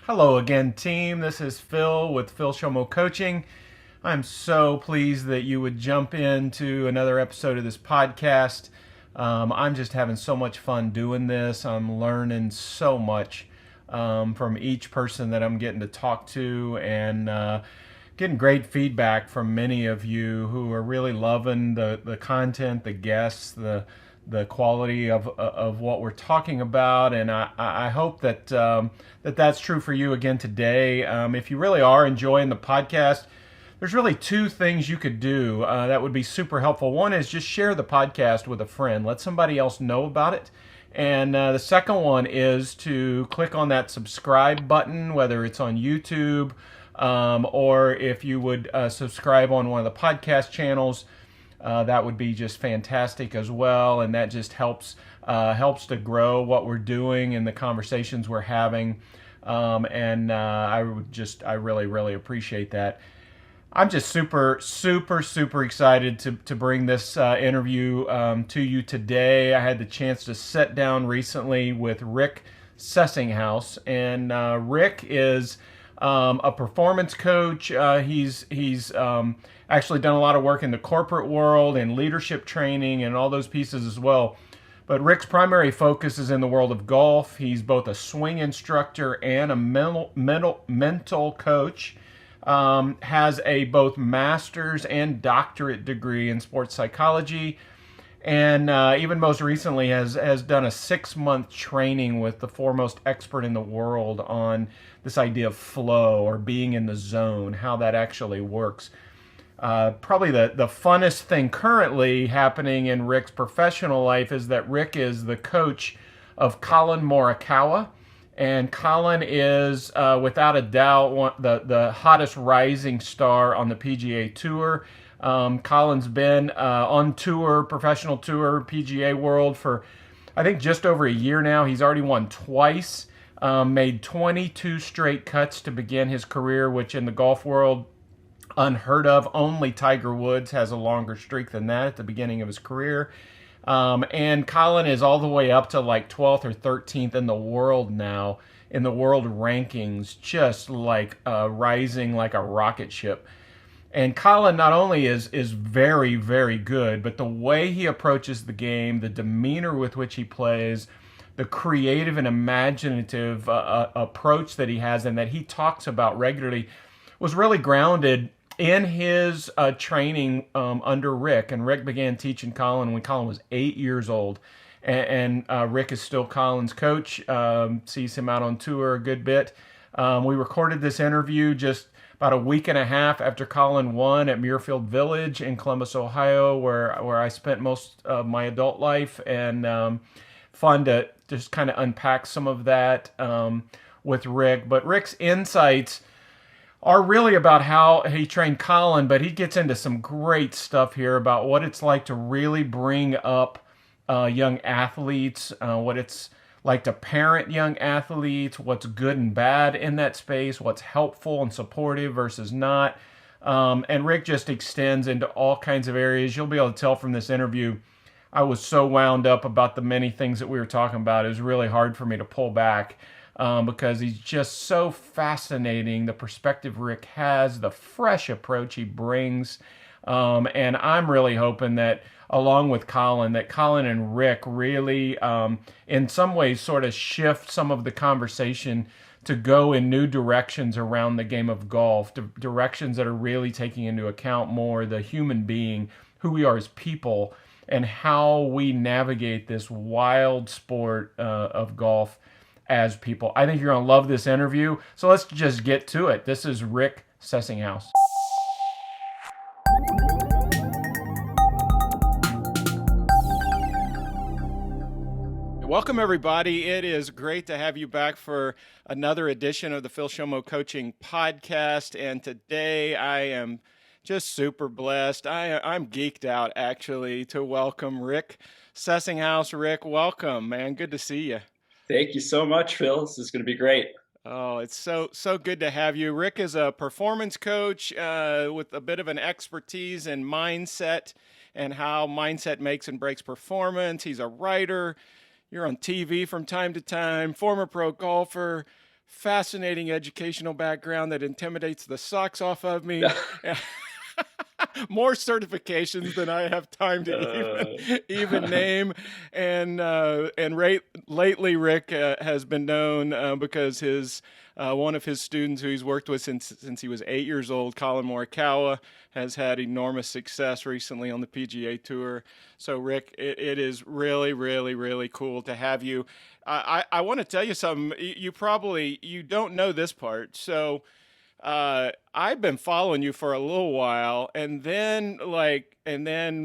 Hello again, team. This is Phil with Phil Shomo Coaching. I'm so pleased that you would jump into another episode of this podcast. I'm just having so much fun doing this. I'm learning so much from each person that I'm getting to talk to, and getting great feedback from many of you who are really loving the content, the guests, the quality of what we're talking about, and I hope that that's true for you again today. If you really are enjoying the podcast, there's really two things you could do that would be super helpful. One is just share the podcast with a friend, let somebody else know about it. And the second one is to click on that subscribe button, whether it's on YouTube or if you would subscribe on one of the podcast channels. That would be just fantastic as well, and that just helps to grow what we're doing and the conversations we're having. I really appreciate that. I'm just super excited to bring this interview to you today. I had the chance to sit down recently with RICK SESSINGHAUS, and Rick is a performance coach. He's actually done a lot of work in the corporate world and leadership training and all those pieces as well. But Rick's primary focus is in the world of golf. He's both a swing instructor and a mental coach. Has a both master's and doctorate degree in sports psychology, and even most recently has done a 6-month training with the foremost expert in the world on this idea of flow, or being in the zone, how that actually works. Probably the funnest thing currently happening in Rick's professional life is that Rick is the coach of Collin Morikawa. And Collin is, without a doubt, the hottest rising star on the PGA Tour. Collin's been on tour, professional tour, PGA World for, I think, just over a year now. He's already won twice, made 22 straight cuts to begin his career, which in the golf world, unheard of. Only Tiger Woods has a longer streak than that at the beginning of his career. And Collin is all the way up to like 12th or 13th in the world now, in the world rankings, just like rising like a rocket ship. And Collin not only is very good, but the way he approaches the game, the demeanor with which he plays, the creative and imaginative approach that he has and that he talks about regularly was really grounded in his training under Rick. And Rick began teaching Collin when Collin was 8 years old. And Rick is still Collin's coach, sees him out on tour a good bit. We recorded this interview just about a week and a half after Collin won at Muirfield Village in Columbus, Ohio, where I spent most of my adult life. And fun to just kind of unpack some of that with Rick. But Rick's insights are really about how he trained Collin, but he gets into some great stuff here about what it's like to really bring up young athletes, what it's like to parent young athletes, what's good and bad in that space, what's helpful and supportive versus not. And Rick just extends into all kinds of areas. You'll be able to tell from this interview, I was so wound up about the many things that we were talking about. It was really hard for me to pull back. Because he's just so fascinating, the perspective Rick has, the fresh approach he brings. And I'm really hoping that, along with Collin, that Collin and Rick really, in some ways, sort of shift some of the conversation to go in new directions around the game of golf, directions that are really taking into account more the human being, who we are as people, and how we navigate this wild sport of golf as people. I think you're going to love this interview. So let's just get to it. This is RICK SESSINGHAUS. Welcome, everybody. It is great to have you back for another edition of the Phil Shomo Coaching Podcast. And today I am just super blessed. I'm geeked out, actually, to welcome RICK SESSINGHAUS. Rick, welcome, man. Good to see you. Thank you so much, Phil. This is going to be great. Oh, it's so good to have you. Rick is a performance coach with a bit of an expertise in mindset and how mindset makes and breaks performance. He's a writer. You're on TV from time to time, former pro golfer, fascinating educational background that intimidates the socks off of me. More certifications than I have time to even name, and lately Rick has been known because his one of his students who he's worked with since he was 8 years old, Collin Morikawa, has had enormous success recently on the PGA Tour. So Rick, it is really, really, really cool to have you. I want to tell you something. You don't know this part, so I've been following you for a little while, and then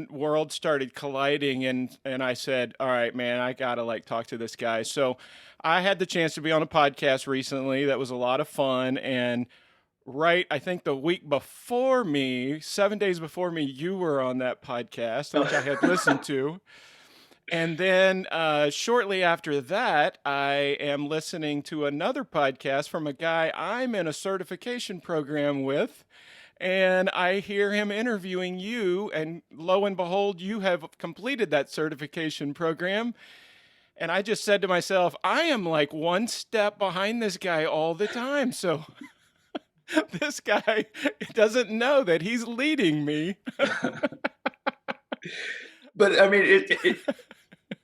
worlds started colliding, and I said, all right, man, I gotta talk to this guy. So I had the chance to be on a podcast recently that was a lot of fun, and right, I think the week before me, 7 days before me, you were on that podcast, which I had listened to. And then shortly after that, I am listening to another podcast from a guy I'm in a certification program with. And I hear him interviewing you. And lo and behold, you have completed that certification program. And I just said to myself, I am like one step behind this guy all the time. So this guy doesn't know that he's leading me. But I mean,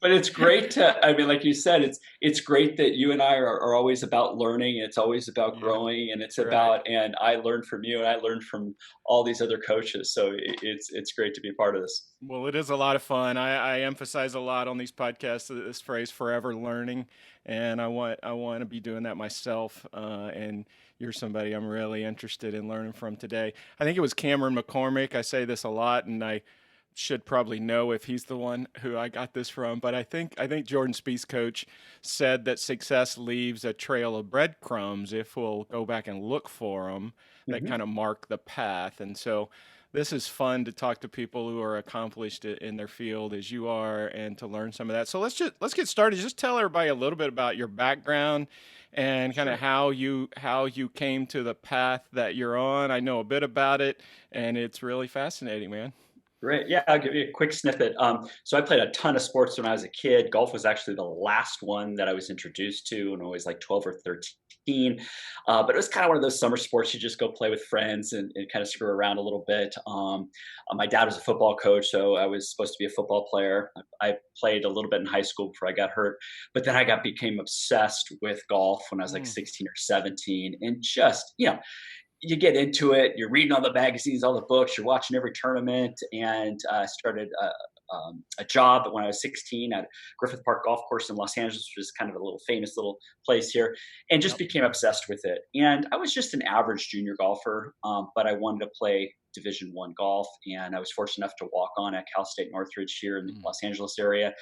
but it's great to, I mean, like you said, it's great that you and I are always about learning. It's always about Yeah, growing, and it's right. about, and I learned from you, and I learned from all these other coaches. So it's great to be a part of this. Well, it is a lot of fun. I emphasize a lot on these podcasts this phrase "forever learning," and I want to be doing that myself. And you're somebody I'm really interested in learning from today. I think it was Cameron McCormick. I say this a lot, and I should probably know if he's the one who I got this from. But I think Jordan Spieth's coach said that success leaves a trail of breadcrumbs if we'll go back and look for them that Hmm. kind of mark the path. And so this is fun to talk to people who are accomplished in their field as you are and to learn some of that. So let's get started. Just tell everybody a little bit about your background and kind of Sure. how you came to the path that you're on. I know a bit about it, and it's really fascinating, man. Great. Yeah, I'll give you a quick snippet. So I played a ton of sports when I was a kid. Golf was actually the last one that I was introduced to when I was like 12 or 13. But it was kind of one of those summer sports you just go play with friends and kind of screw around a little bit. My dad was a football coach, so I was supposed to be a football player. I played a little bit in high school before I got hurt, but then I got became obsessed with golf when I was like Mm. 16 or 17, and just you get into it. You're reading all the magazines, all the books. You're watching every tournament, and started a job when I was 16 at Griffith Park Golf Course in Los Angeles, which is kind of a little famous little place here, and just Yep. became obsessed with it. And I was just an average junior golfer, but I wanted to play Division One golf, and I was fortunate enough to walk on at Cal State Northridge here in the Mm. Los Angeles area.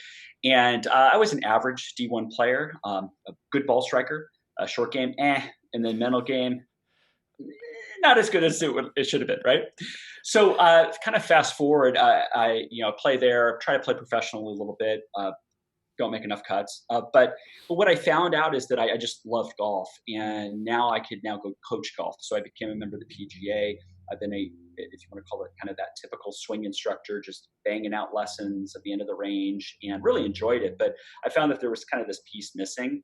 And I was an average D1 player, a good ball striker, a short game, and then mental game, not as good as it should have been, right? So, kind of fast forward, I play there, try to play professionally a little bit. Don't make enough cuts, but what I found out is that I just loved golf, and now I could now go coach golf. So I became a member of the PGA. I've been if you want to call it, kind of that typical swing instructor, just banging out lessons at the end of the range, and really enjoyed it. But I found that there was kind of this piece missing,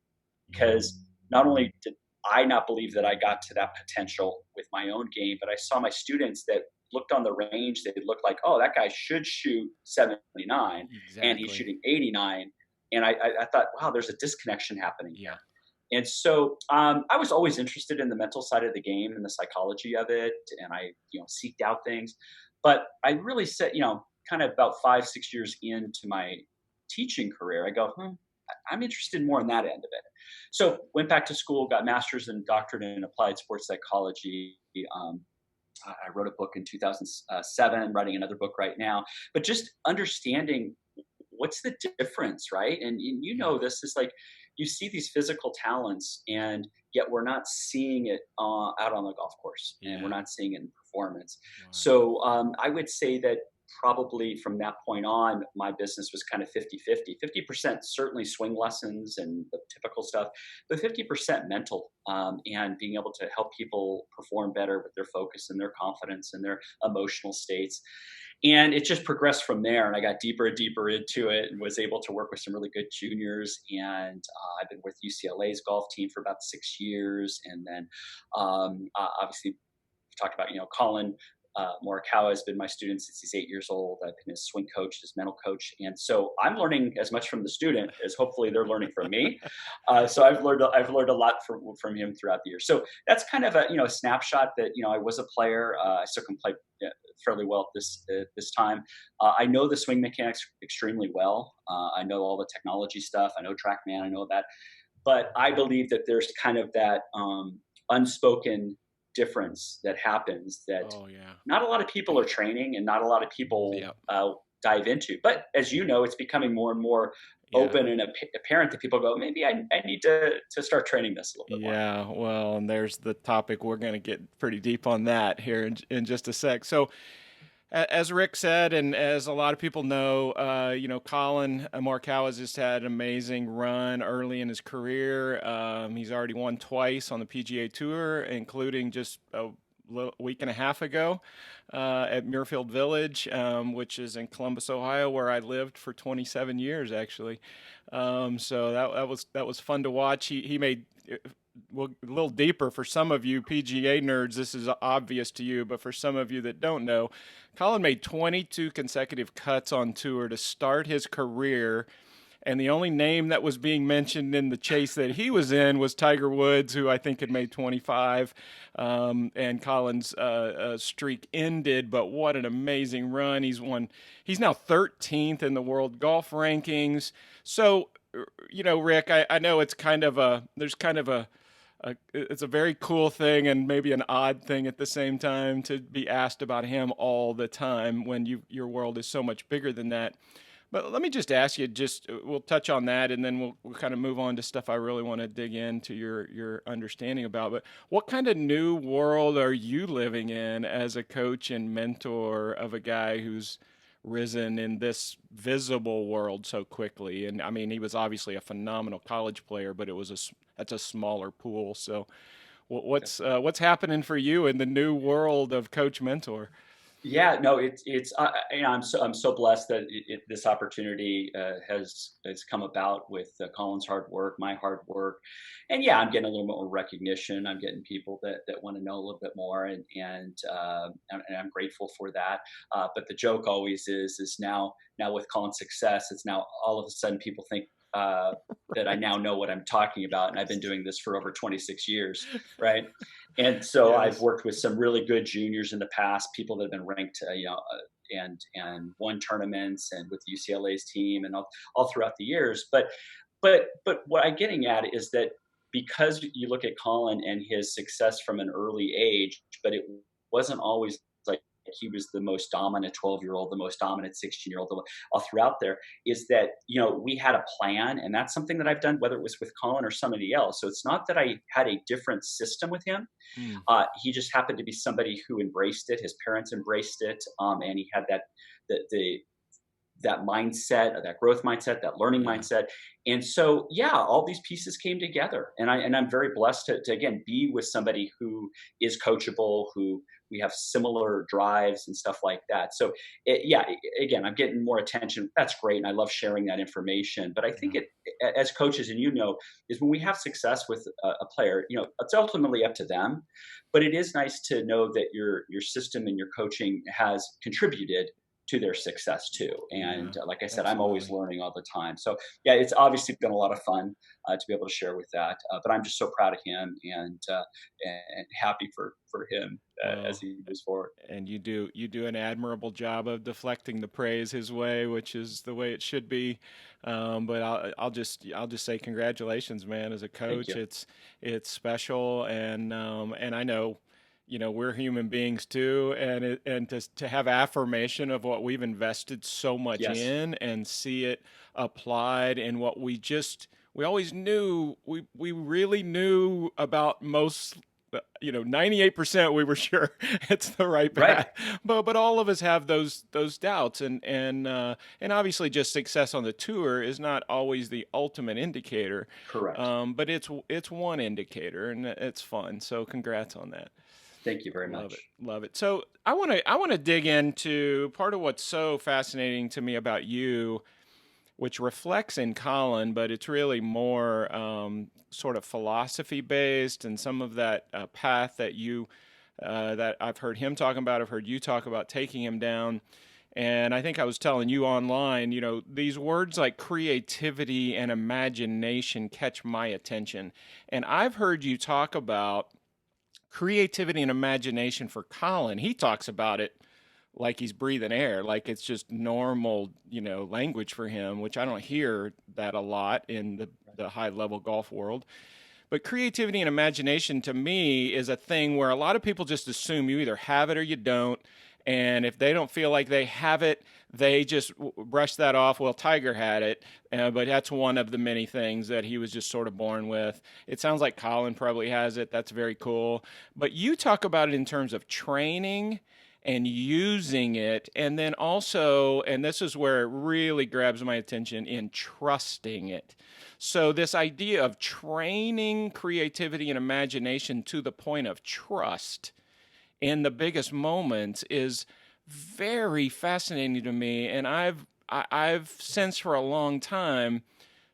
because not only did I not believe that I got to that potential with my own game, but I saw my students that looked on the range, they looked like, oh, that guy should shoot 79 and he's Exactly. shooting 89. And I thought, wow, there's a disconnection happening Yeah. here. And so I was always interested in the mental side of the game and the psychology of it. And I, seeked out things. But I really said, kind of about 5, 6 years into my teaching career, I go, I'm interested more in that end of it. So went back to school, got master's and doctorate in applied sports psychology. Um, I wrote a book in 2007, writing another book right now. But just understanding what's the difference, right? And you Yeah. know this is like you see these physical talents, and yet we're not seeing it out on the golf course, and we're Yeah. not seeing it in performance. Wow. So I would say that probably from that point on, my business was kind of 50-50. 50% certainly swing lessons and the typical stuff, but 50% mental, and being able to help people perform better with their focus and their confidence and their emotional states. And it just progressed from there. And I got deeper and deeper into it and was able to work with some really good juniors. And I've been with UCLA's golf team for about 6 years. And then obviously, talked about, Collin Morikawa has been my student since he's 8 years old. I've been his swing coach, his mental coach, and so I'm learning as much from the student as hopefully they're learning from me. So I've learned a lot from him throughout the year. So that's kind of a snapshot that I was a player. I still can play fairly well at this time. I know the swing mechanics extremely well. I know all the technology stuff. I know TrackMan. I know that, but I believe that there's kind of that unspoken difference that happens that Oh yeah. not a lot of people are training and not a lot of people Yep. dive into. But as you know, it's becoming more and more Yeah. open and apparent that people go, maybe I need to start training this a little bit more. Yeah, well, and there's the topic. We're going to get pretty deep on that here in just a sec. So, as Rick said, and as a lot of people know, Collin Morikawa has just had an amazing run early in his career. He's already won twice on the PGA Tour, including just a week and a half ago at Muirfield Village, which is in Columbus, Ohio, where I lived for 27 years, actually. So that was fun to watch. He made well, a little deeper for some of you PGA nerds. This is obvious to you, but for some of you that don't know, Collin made 22 consecutive cuts on tour to start his career. And the only name that was being mentioned in the chase that he was in was Tiger Woods, who I think had made 25. And Collin's streak ended, but what an amazing run. He's now 13th in the world golf rankings. So, Rick, I know it's there's kind of it's a very cool thing and maybe an odd thing at the same time to be asked about him all the time when your world is so much bigger than that. But let me just ask you, we'll touch on that and then we'll kind of move on to stuff I really want to dig into your understanding about. But what kind of new world are you living in as a coach and mentor of a guy who's risen in this visible world so quickly? And I mean, he was obviously a phenomenal college player, but that's a smaller pool. So what's happening for you in the new world of coach mentor? Yeah, no, it's I'm so blessed that this opportunity has come about with Colin's hard work, my hard work, and yeah, I'm getting a little bit more recognition. I'm getting people that want to know a little bit more, and I'm grateful for that. But the joke always is now with Colin's success, it's now all of a sudden people think that I now know what I'm talking about, and I've been doing this for over 26 years, right? And so I've Yes. worked with some really good juniors in the past, people that have been ranked, and won tournaments, and with UCLA's team, and all throughout the years. But what I'm getting at is that because you look at Colin and his success from an early age, but it wasn't always like he was the most dominant 12-year-old, the most dominant 16-year-old, all throughout there, is that we had a plan, and that's something that I've done, whether it was with Colin or somebody else. So it's not that I had a different system with him. Mm. He just happened to be somebody who embraced it. His parents embraced it, and he had that mindset, that growth mindset, that learning Yeah. mindset. And so, yeah, all these pieces came together. And I'm very blessed to again be with somebody who is coachable, who we have similar drives and stuff like that. So, again, I'm getting more attention. That's great. And I love sharing that information. But I think Yeah. as coaches, and is when we have success with a player, it's ultimately up to them. But it is nice to know that your system and your coaching has contributed to their success too. And Yeah. like I said, I'm always Absolutely. learning all the time. So yeah, it's obviously been a lot of fun to be able to share with that. But I'm just so proud of him and happy for him as Well, he moves forward. and you do an admirable job of deflecting the praise his way, which is the way it should be. But I'll just say congratulations, man. As a Thank coach, you. it's special, and I know, we're human beings too, and to have affirmation of what we've invested so much Yes. in and see it applied in what we always knew we really knew about most 98% we were sure it's the right Right. path. But all of us have those doubts, and obviously just success on the tour is not always the ultimate indicator. Correct. But it's one indicator, and it's fun. So congrats on that. Thank you very Love it. much. Love it. So I want to dig into part of what's so fascinating to me about you, which reflects in Collin, but it's really more sort of philosophy based, and some of that path that that I've heard him talking about, I've heard you talk about taking him down. And I think I was telling you online, these words like creativity and imagination catch my attention. And I've heard you talk about creativity and imagination for Collin. He talks about it like he's breathing air, like it's just normal, language for him, which I don't hear that a lot in the high level golf world. But creativity and imagination to me is a thing where a lot of people just assume you either have it or you don't. And if they don't feel like they have it, they just brush that off. Well, Tiger had it, but that's one of the many things that he was just sort of born with. It sounds like Collin probably has it. That's very cool. But you talk about it in terms of training and using it, and then also, and this is where it really grabs my attention, in trusting it. So this idea of training creativity and imagination to the point of trust in the biggest moments is very fascinating to me. And I've sensed for a long time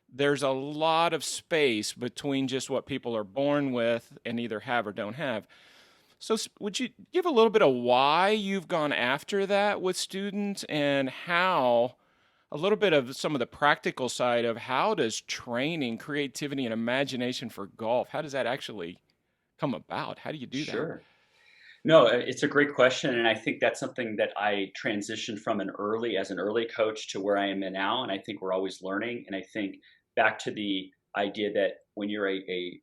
there's a lot of space between just what people are born with and either have or don't have. So would you give a little bit of why you've gone after that with students, and how a little bit of some of the practical side of how does training creativity and imagination for golf, how does that actually come about? How do you do that? Sure. No, it's a great question, and I think that's something that I transitioned from as an early coach to where I am now, and I think we're always learning. And I think back to the idea that when you're a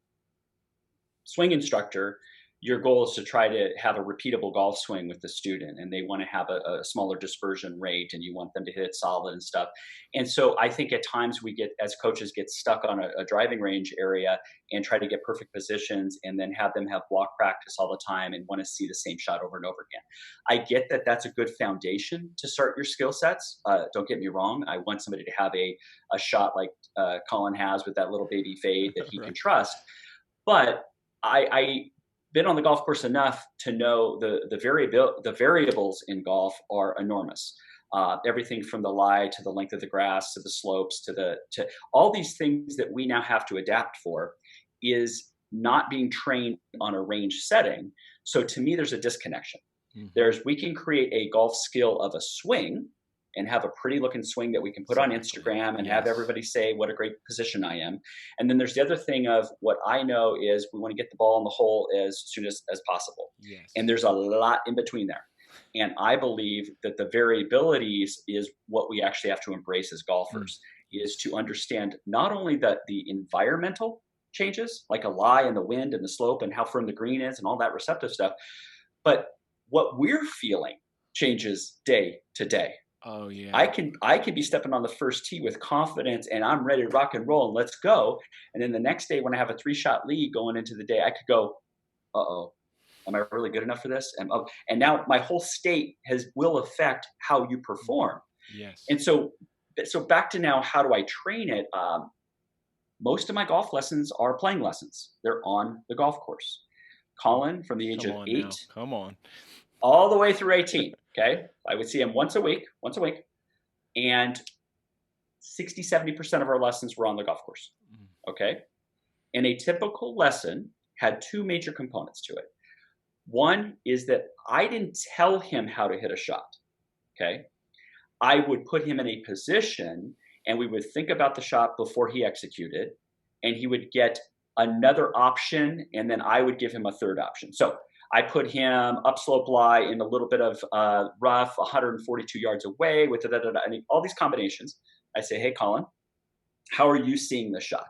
swing instructor, your goal is to try to have a repeatable golf swing with the student, and they want to have a smaller dispersion rate, and you want them to hit it solid and stuff. And so I think at times we get, as coaches, get stuck on a driving range area and try to get perfect positions, and then have them have block practice all the time and want to see the same shot over and over again. I get that that's a good foundation to start your skill sets. Don't get me wrong. I want somebody to have a shot like Collin has with that little baby fade that he can Right. trust. But I been on the golf course enough to know the variables in golf are enormous. Everything from the lie to the length of the grass to the slopes to all these things that we now have to adapt for is not being trained on a range setting. So to me, there's a disconnection. Mm-hmm. We can create a golf skill of a swing and have a pretty looking swing that we can put on Exactly. Instagram and have Yes. everybody say what a great position I am. And then there's the other thing of what I know is we want to get the ball in the hole as soon as possible. Yes. And there's a lot in between there. And I believe that the variabilities is what we actually have to embrace as golfers, is to understand not only the environmental changes, like a lie and the wind and the slope and how firm the green is and all that receptive stuff, but what we're feeling changes day to day. Oh yeah. I can be stepping on the first tee with confidence and I'm ready to rock and roll and let's go. And then the next day when I have a 3-shot lead going into the day, I could go, uh-oh, am I really good enough for this? And now my whole state will affect how you perform. Yes. And so back to now, how do I train it? Most of my golf lessons are playing lessons. They're on the golf course. Collin, from the age of 8, Come on. all the way through 18. Okay. I would see him once a week. And 60-70% of our lessons were on the golf course. Okay. And a typical lesson had 2 major components to it. One is that I didn't tell him how to hit a shot. Okay. I would put him in a position and we would think about the shot before he executed, and he would get another option. And then I would give him a third option. So I put him upslope lie in a little bit of rough, 142 yards away with all these combinations. I say, hey, Collin, how are you seeing the shot?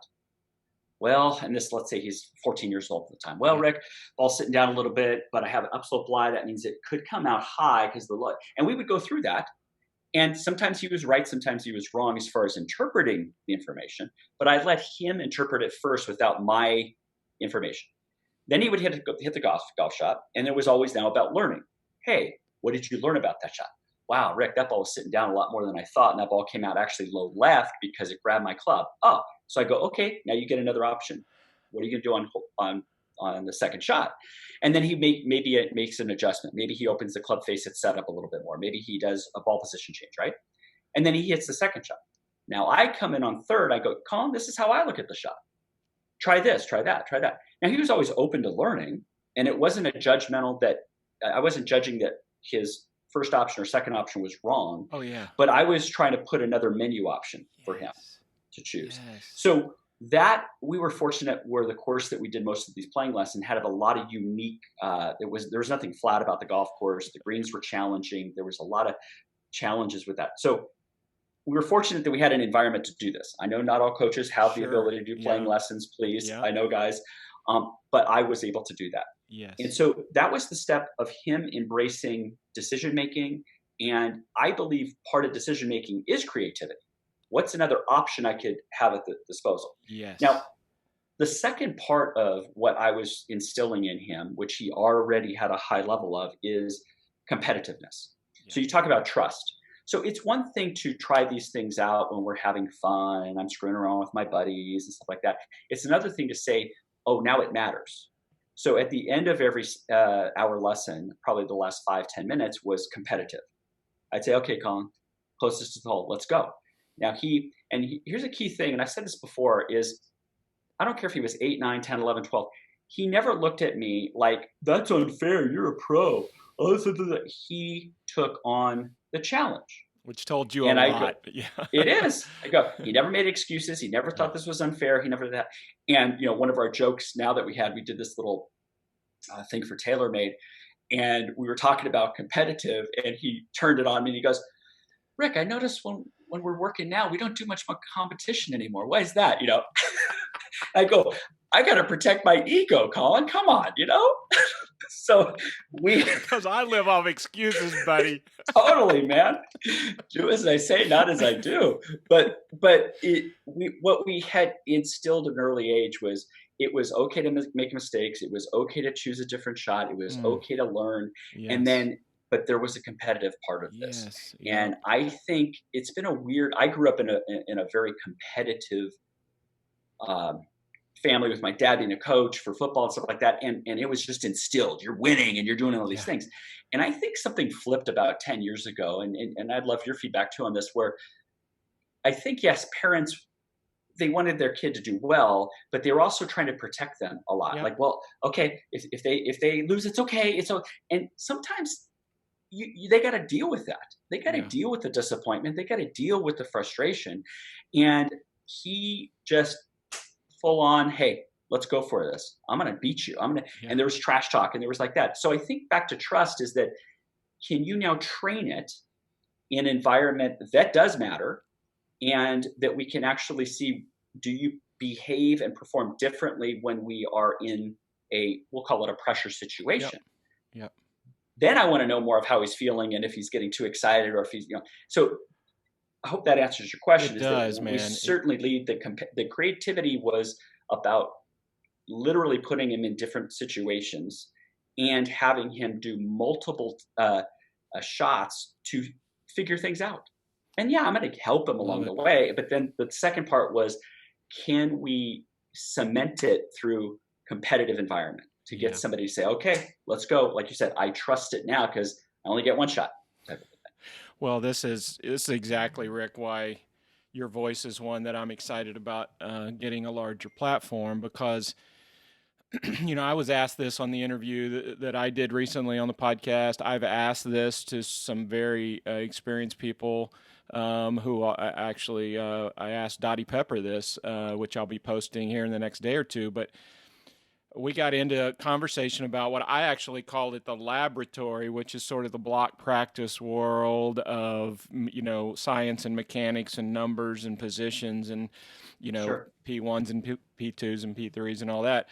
Well, and let's say he's 14 years old at the time. Well, Rick, ball's sitting down a little bit, but I have an upslope lie. That means it could come out high because the lie. And we would go through that. And sometimes he was right, sometimes he was wrong as far as interpreting the information. But I let him interpret it first without my information. Then he would hit the golf shot, and it was always now about learning. Hey, what did you learn about that shot? Wow, Rick, that ball was sitting down a lot more than I thought, and that ball came out actually low left because it grabbed my club. Oh, so I go, okay, now you get another option. What are you going to do on the second shot? And then maybe it makes an adjustment. Maybe he opens the club face at setup a little bit more. Maybe he does a ball position change, right? And then he hits the second shot. Now I come in on third. I go, Collin, this is how I look at the shot. Try this, try that, try that. Now he was always open to learning, and it wasn't a judgmental that I wasn't judging that his first option or second option was wrong. Oh yeah. But I was trying to put another menu option for him to choose. Yes. So that we were fortunate where the course that we did most of these playing lessons had a lot of unique. There was nothing flat about the golf course. The greens were challenging. There was a lot of challenges with that. So we were fortunate that we had an environment to do this. I know not all coaches have the ability to do playing lessons, please. I know, guys. But I was able to do that. Yes. And so that was the step of him embracing decision-making. And I believe part of decision-making is creativity. What's another option I could have at the disposal? Yes. Now, the second part of what I was instilling in him, which he already had a high level of, is competitiveness. So you talk about trust. So it's one thing to try these things out when we're having fun and I'm screwing around with my buddies and stuff like that. It's another thing to say, oh, now it matters. So at the end of every hour lesson, probably the last 5-10 minutes was competitive. I'd say, okay, Collin, closest to the hole, let's go. Now here's a key thing, and I've said this before, is I don't care if he was 8, 9, 10, 11, 12. He never looked at me like, that's unfair, you're a pro. He took on the challenge. Which told you a lot. It is. I go, he never made excuses. He never thought this was unfair. He never did that. And, one of our jokes now that we did this little thing for TaylorMade, and we were talking about competitive, and he turned it on me and he goes, Rick, I noticed when we're working now, we don't do much more competition anymore. Why is that? I go, I got to protect my ego, Collin. Come on, So because I live off excuses, buddy. Totally, man. Do as I say, not as I do. But what we had instilled at an early age was it was okay to make mistakes. It was okay to choose a different shot. It was okay to learn. Yes. And then, but there was a competitive part of this. Yes. Yeah. And I think it's been I grew up in a very competitive family with my dad being a coach for football and stuff like that. And it was just instilled. You're winning and you're doing all these things. And I think something flipped about 10 years ago. And I'd love your feedback too on this, where I think, yes, parents, they wanted their kid to do well, but they were also trying to protect them a lot. Like, well, okay, if they lose, it's okay. And sometimes they got to deal with that. They got to deal with the disappointment. They got to deal with the frustration. And he just full on, hey, let's go for this. I'm going to beat you. And there was trash talk and there was like that. So I think back to trust is that, can you now train it in an environment that does matter, and that we can actually see, do you behave and perform differently when we are in we'll call it a pressure situation. Yep. Then I want to know more of how he's feeling and if he's getting too excited or if he's, so I hope that answers your question. It does, man. We certainly lead the creativity was about literally putting him in different situations and having him do multiple shots to figure things out. And I'm going to help him along the way. But then the second part was, can we cement it through competitive environment to get somebody to say, okay, let's go. Like you said, I trust it now because I only get one shot. Well, this is exactly, Rick, why your voice is one that I'm excited about getting a larger platform, because I was asked this on the interview that I did recently on the podcast. I've asked this to some very experienced people who actually I asked Dottie Pepper this, which I'll be posting here in the next day or two. But we got into a conversation about what I actually called it the laboratory, which is sort of the block practice world of, science and mechanics and numbers and positions and, P1s and P2s and P3s and all that.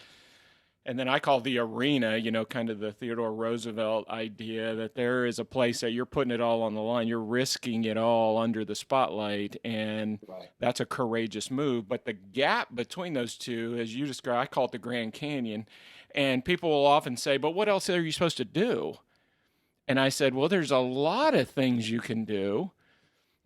And then I call the arena, kind of the Theodore Roosevelt idea that there is a place that you're putting it all on the line. You're risking it all under the spotlight. And that's a courageous move. But the gap between those two, as you described, I call it the Grand Canyon. And people will often say, but what else are you supposed to do? And I said, well, there's a lot of things you can do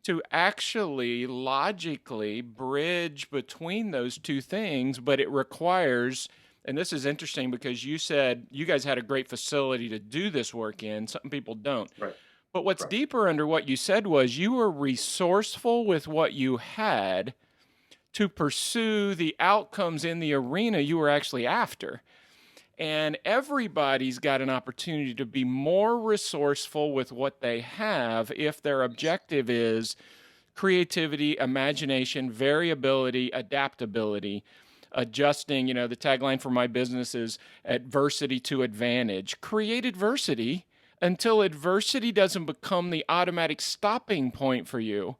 to actually logically bridge between those two things, but it requires, and this is interesting because you said you guys had a great facility to do this work in. Some people don't. Right. But what's Right. deeper under what you said was you were resourceful with what you had to pursue the outcomes in the arena you were actually after. And everybody's got an opportunity to be more resourceful with what they have if their objective is creativity, imagination, variability, adaptability, adjusting. The tagline for my business is adversity to advantage. Create adversity until adversity doesn't become the automatic stopping point for you.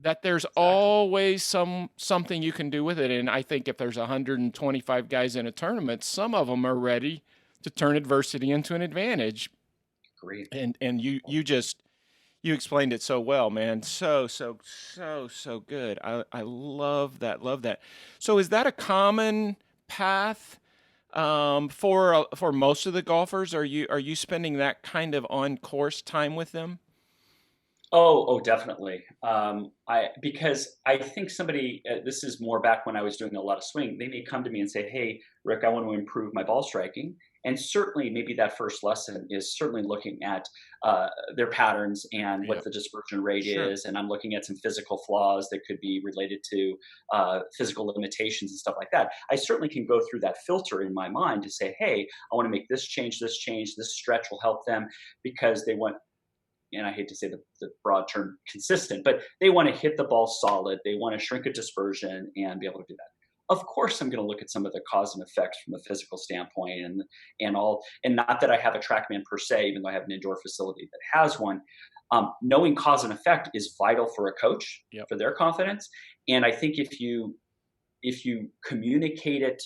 That there's always something you can do with it. And I think if there's 125 guys in a tournament, some of them are ready to turn adversity into an advantage. Great. And you explained it so well, man. So good. I love that. Love that. So is that a common path for most of the golfers? Are you spending that kind of on course time with them? Oh, definitely. Because I think somebody, this is more back when I was doing a lot of swing, they may come to me and say, hey, Rick, I want to improve my ball striking. And certainly maybe that first lesson is certainly looking at their patterns and what Yep. the dispersion rate Sure. is. And I'm looking at some physical flaws that could be related to physical limitations and stuff like that. I certainly can go through that filter in my mind to say, hey, I want to make this change, this stretch will help them because they want, and I hate to say the broad term consistent, but they want to hit the ball solid. They want to shrink a dispersion and be able to do that. Of course, I'm going to look at some of the cause and effects from a physical standpoint and all, and not that I have a TrackMan per se, even though I have an indoor facility that has one. Knowing cause and effect is vital for a coach, Yep. for their confidence. And I think if you communicate it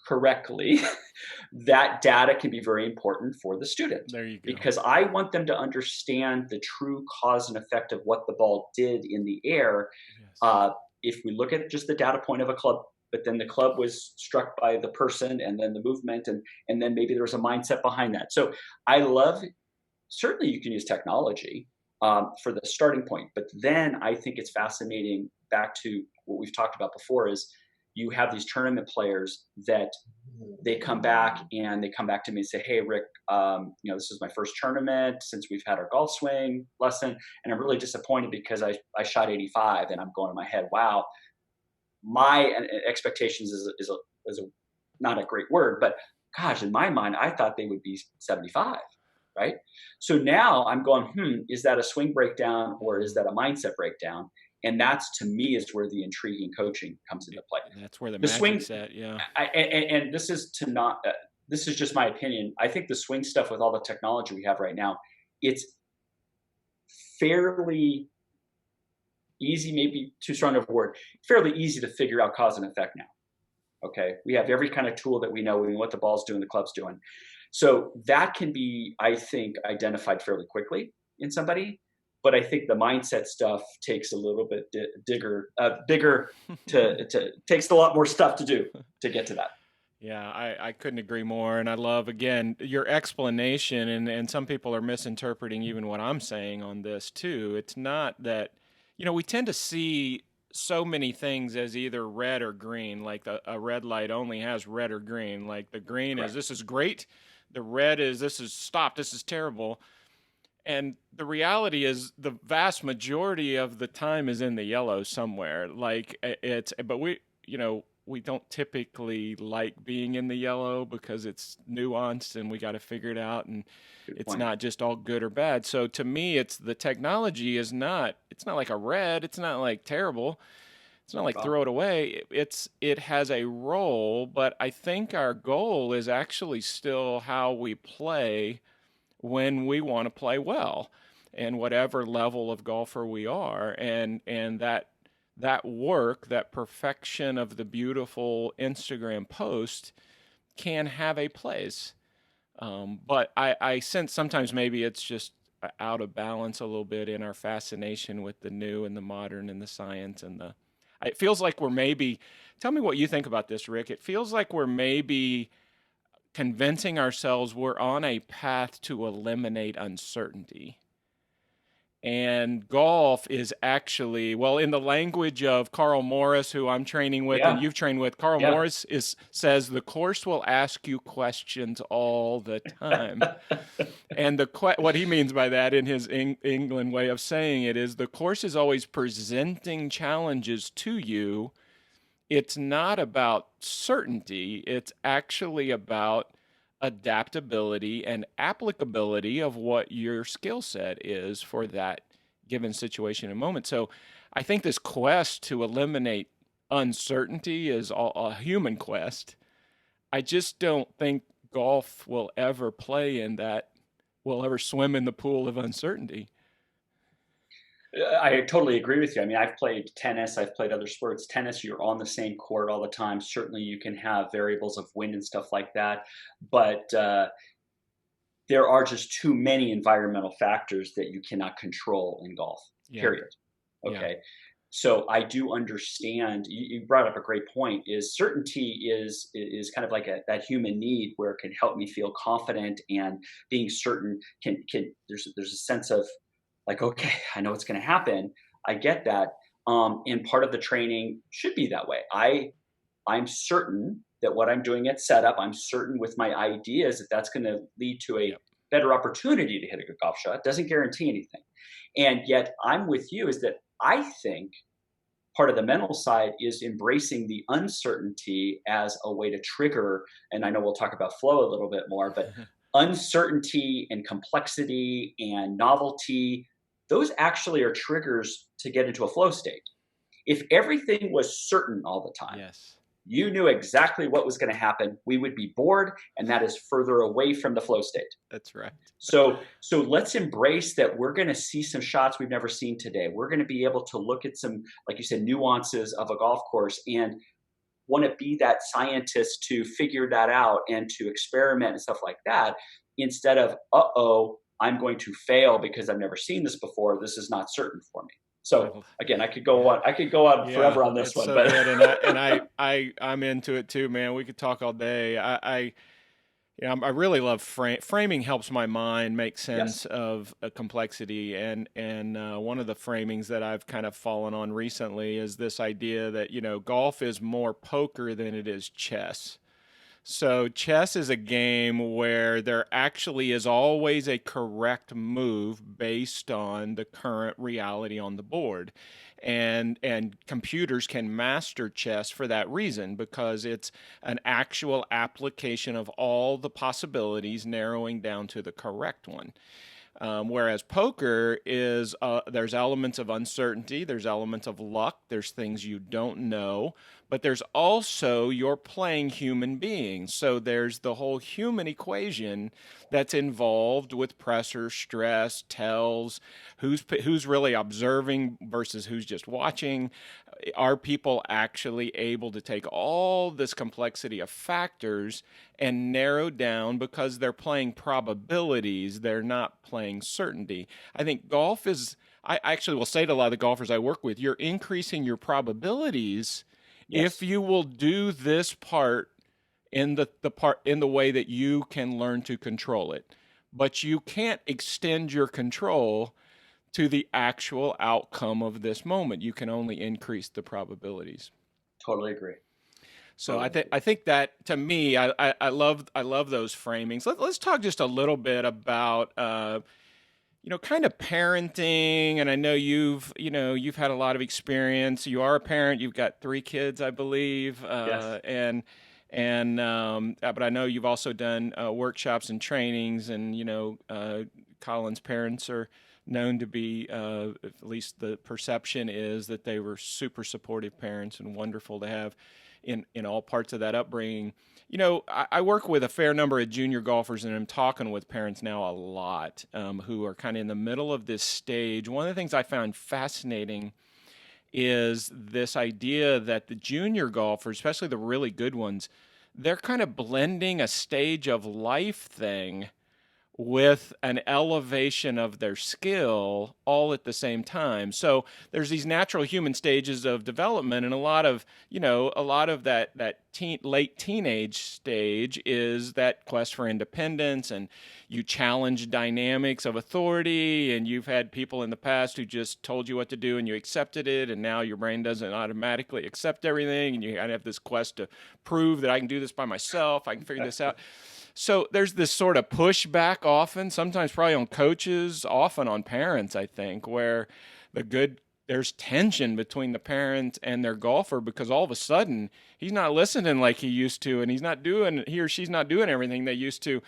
correctly, that data can be very important for the student. There you go. Because I want them to understand the true cause and effect of what the ball did in the air. Yes. If we look at just the data point of a club, but then the club was struck by the person and then the movement and then maybe there was a mindset behind that. So I love, certainly you can use technology for the starting point, but then I think it's fascinating back to what we've talked about before is you have these tournament players that they come back to me and say, hey, Rick, this is my first tournament since we've had our golf swing lesson. And I'm really disappointed because I shot 85 and I'm going in my head, wow, my expectations is not a great word, but gosh, in my mind, I thought they would be 75. Right. So now I'm going, is that a swing breakdown or is that a mindset breakdown? And that's, to me, is where the intriguing coaching comes into play. That's where the swing, magic's at, yeah. and this is this is just my opinion. I think the swing stuff with all the technology we have right now, it's fairly easy, maybe too strong of a word, fairly easy to figure out cause and effect now. Okay. We have every kind of tool that we know what the ball's doing, the club's doing. So that can be, I think, identified fairly quickly in somebody. But I think the mindset stuff takes a little bit bigger takes a lot more stuff to do to get to that. Yeah, I couldn't agree more. And I love, again, your explanation. And some people are misinterpreting even what I'm saying on this, too. It's not that, we tend to see so many things as either red or green, like a red light only has red or green. Like the green Correct. is this is great. The red is this is stop. This is terrible. And the reality is the vast majority of the time is in the yellow somewhere. Like but we don't typically like being in the yellow because it's nuanced and we got to figure it out. And it's not just all good or bad. So to me, it's the technology it's not like a red. It's not like terrible. It's not like throw it away. It has a role, but I think our goal is actually still how we play when we want to play well and whatever level of golfer we are. And that work, that perfection of the beautiful Instagram post can have a place. But I sense sometimes maybe it's just out of balance a little bit in our fascination with the new and the modern and the science and it feels like we're maybe, tell me what you think about this, Rick. It feels like we're maybe convincing ourselves we're on a path to eliminate uncertainty. And golf is actually, well, in the language of Carl Morris, who I'm training with and Yeah, you've trained with, Carl yeah. Morris says the course will ask you questions all the time. And what he means by that in his England way of saying it is the course is always presenting challenges to you. It's not about certainty, it's actually about adaptability and applicability of what your skill set is for that given situation and moment. So I think this quest to eliminate uncertainty is a human quest. I just don't think golf will ever play in that, will ever swim in the pool of uncertainty. I totally agree with you. I mean, I've played tennis, I've played other sports. Tennis, you're on the same court all the time. Certainly, you can have variables of wind and stuff like that, but there are just too many environmental factors that you cannot control in golf. Yeah. Period. Yeah. Okay. So I do understand. You brought up a great point. Is certainty is kind of like that human need where it can help me feel confident, and being certain can there's a sense of like, okay, I know what's going to happen. I get that. And part of the training should be that way. I'm certain that what I'm doing at setup, I'm certain with my ideas that that's going to lead to a Yep. better opportunity to hit a good golf shot. Doesn't guarantee anything. And yet I'm with you is that I think part of the mental side is embracing the uncertainty as a way to trigger. And I know we'll talk about flow a little bit more, but uncertainty and complexity and novelty, those actually are triggers to get into a flow state. If everything was certain all the time, Yes. you knew exactly what was going to happen, we would be bored, and that is further away from the flow state. That's right. So let's embrace that we're going to see some shots we've never seen today. We're going to be able to look at some, like you said, nuances of a golf course and want to be that scientist to figure that out and to experiment and stuff like that, instead of, I'm going to fail because I've never seen this before. This is not certain for me. So again, I could go on. I could go on forever on this one. So but good. And I'm into it too, man. We could talk all day. I really love framing. Helps my mind make sense of a complexity. And one of the framings that I've kind of fallen on recently is this idea that golf is more poker than it is chess. So chess is a game where there actually is always a correct move based on the current reality on the board. And computers can master chess for that reason, because it's an actual application of all the possibilities narrowing down to the correct one. Whereas poker is, there's elements of uncertainty, there's elements of luck, there's things you don't know, but there's also you're playing human beings. So there's the whole human equation that's involved with pressure, stress, tells, who's really observing versus who's just watching. Are people actually able to take all this complexity of factors and narrow down, because they're playing probabilities, they're not playing certainty? I think golf is, I actually will say to a lot of the golfers I work with, you're increasing your probabilities if you will do this part in the part in the way that you can learn to control it. But you can't extend your control to the actual outcome of this moment. You can only increase the probabilities. Totally agree. So I think that, to me, I love those framings. Let's talk just a little bit about kind of parenting. And I know you've had a lot of experience. You are a parent. You've got 3 kids, I believe. Yes. But I know you've also done workshops and trainings. And Collin's parents are known to be, at least the perception is, that they were super supportive parents and wonderful to have in all parts of that upbringing. I work with a fair number of junior golfers, and I'm talking with parents now a lot, who are kind of in the middle of this stage. One of the things I found fascinating is this idea that the junior golfers, especially the really good ones, they're kind of blending a stage of life thing with an elevation of their skill all at the same time. So there's these natural human stages of development, and a lot of, that late teenage stage is that quest for independence, and you challenge dynamics of authority, and you've had people in the past who just told you what to do and you accepted it, and now your brain doesn't automatically accept everything, and you kind of have this quest to prove that I can do this by myself, I can figure this out. So there's this sort of pushback often, sometimes probably on coaches, often on parents, I think, where there's tension between the parent and their golfer, because all of a sudden he's not listening like he used to, and he or she's not doing everything they used to.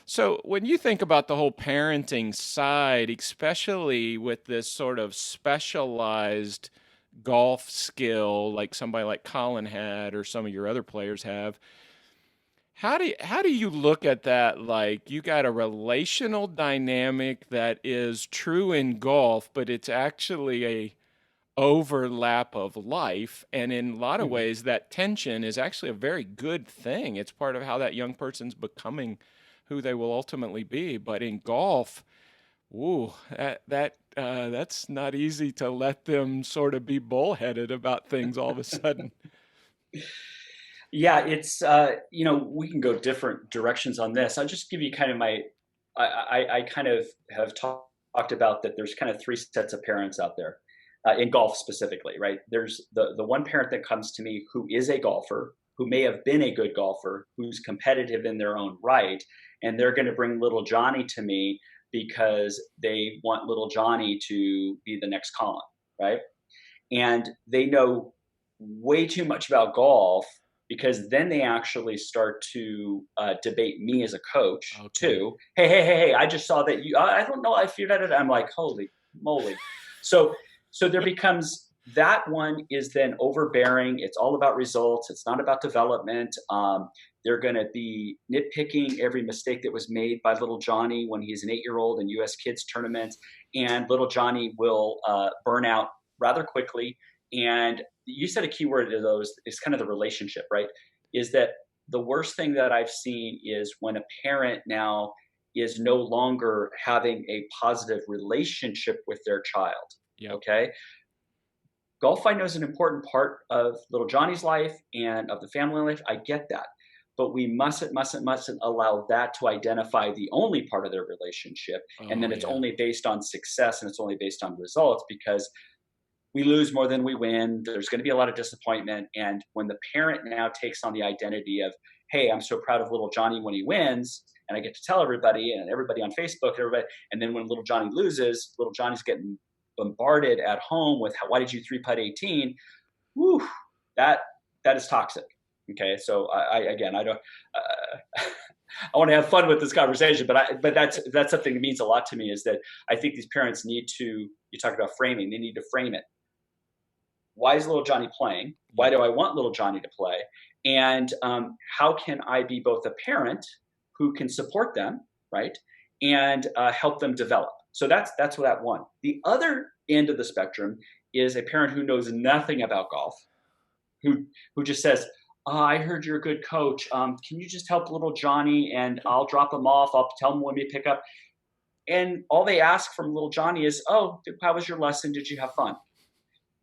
So when you think about the whole parenting side, especially with this sort of specialized golf skill like somebody like Collin had or some of your other players have, how do you look at that? Like, you got a relational dynamic that is true in golf, but it's actually a overlap of life, and in a lot of Mhm. ways that tension is actually a very good thing. It's part of how that young person's becoming who they will ultimately be. But in golf, ooh, that's not easy to let them sort of be bullheaded about things all of a sudden. Yeah, it's we can go different directions on this. I'll just give you kind of I kind of have talked about that. There's kind of three sets of parents out there in golf specifically, right? There's the one parent that comes to me who is a golfer, who may have been a good golfer, who's competitive in their own right, and they're going to bring little Johnny to me because they want little Johnny to be the next Colin, right? And they know way too much about golf, because then they actually start to debate me as a coach Okay. too. Hey! I just saw that you. I don't know. I figured out. I'm like, holy moly! So so there becomes that one is then overbearing. It's all about results. It's not about development. They're going to be nitpicking every mistake that was made by little Johnny when he's an 8-year old in U.S. kids tournaments, and little Johnny will burn out rather quickly. And you said a key word of those is kind of the relationship, right? Is that the worst thing that I've seen is when a parent now is no longer having a positive relationship with their child. Yep. Okay. Golf, I know, is an important part of little Johnny's life and of the family life. I get that. But we mustn't allow that to identify the only part of their relationship. And Oh then it's yeah. only based on success and it's only based on results, because we lose more than we win. There's going to be a lot of disappointment. And when the parent now takes on the identity of, hey, I'm so proud of little Johnny when he wins, and I get to tell everybody and everybody on Facebook, everybody, and then when little Johnny loses, little Johnny's getting bombarded at home with, why did you three putt 18? Whew, that that is toxic. Okay, so I again, I don't. I want to have fun with this conversation, but that's something that means a lot to me. Is that I think these parents need to. You talk about framing; they need to frame it. Why is little Johnny playing? Why Yep. do I want little Johnny to play? And how can I be both a parent who can support them, right, and help them develop? So that's what that one. The other end of the spectrum is a parent who knows nothing about golf, who just says, oh, I heard you're a good coach. Can you just help little Johnny, and I'll drop him off. I'll tell him when we pick up. And all they ask from little Johnny is, oh, how was your lesson? Did you have fun?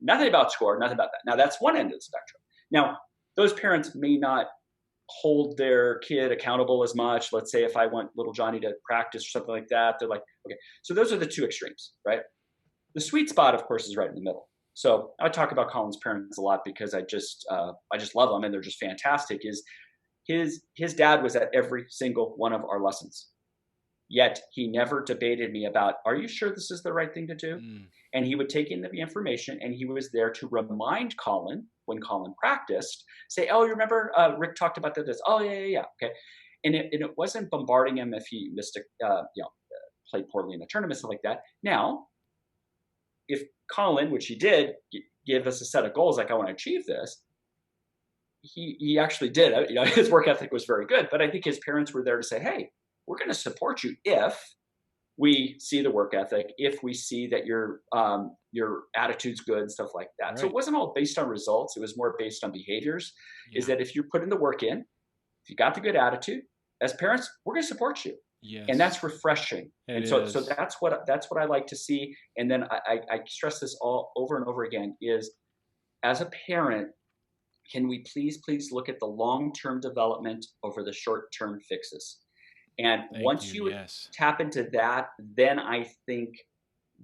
Nothing about score, nothing about that. Now, that's one end of the spectrum. Now, those parents may not hold their kid accountable as much. Let's say if I want little Johnny to practice or something like that, they're like, okay. So those are the two extremes, right? The sweet spot, of course, is right in the middle. So I talk about Colin's parents a lot because I just love them and they're just fantastic. Is his dad was at every single one of our lessons. Yet he never debated me about, are you sure this is the right thing to do? Mm. And he would take in the information, and he was there to remind Colin when Colin practiced, say, oh, you remember Rick talked about this? Oh, yeah. Okay. And it wasn't bombarding him if he missed played poorly in the tournament, stuff like that. Now, if Colin, which he did, give us a set of goals, like I want to achieve this, he actually did. His work ethic was very good, but I think his parents were there to say, hey, we're going to support you if we see the work ethic, if we see that your attitude's good and stuff like that. So it Right. wasn't all based on results. It was more based on behaviors. Is Yeah. that if you put in the work in, if you got the good attitude, as parents, we're going to support you. and Yes, that's refreshing. it And so is. that's what I like to see. And then I stress this all over and over again is, as a parent, can we please look at the long-term development over the short-term fixes? And Thank once you. you Yes. tap into that, then I think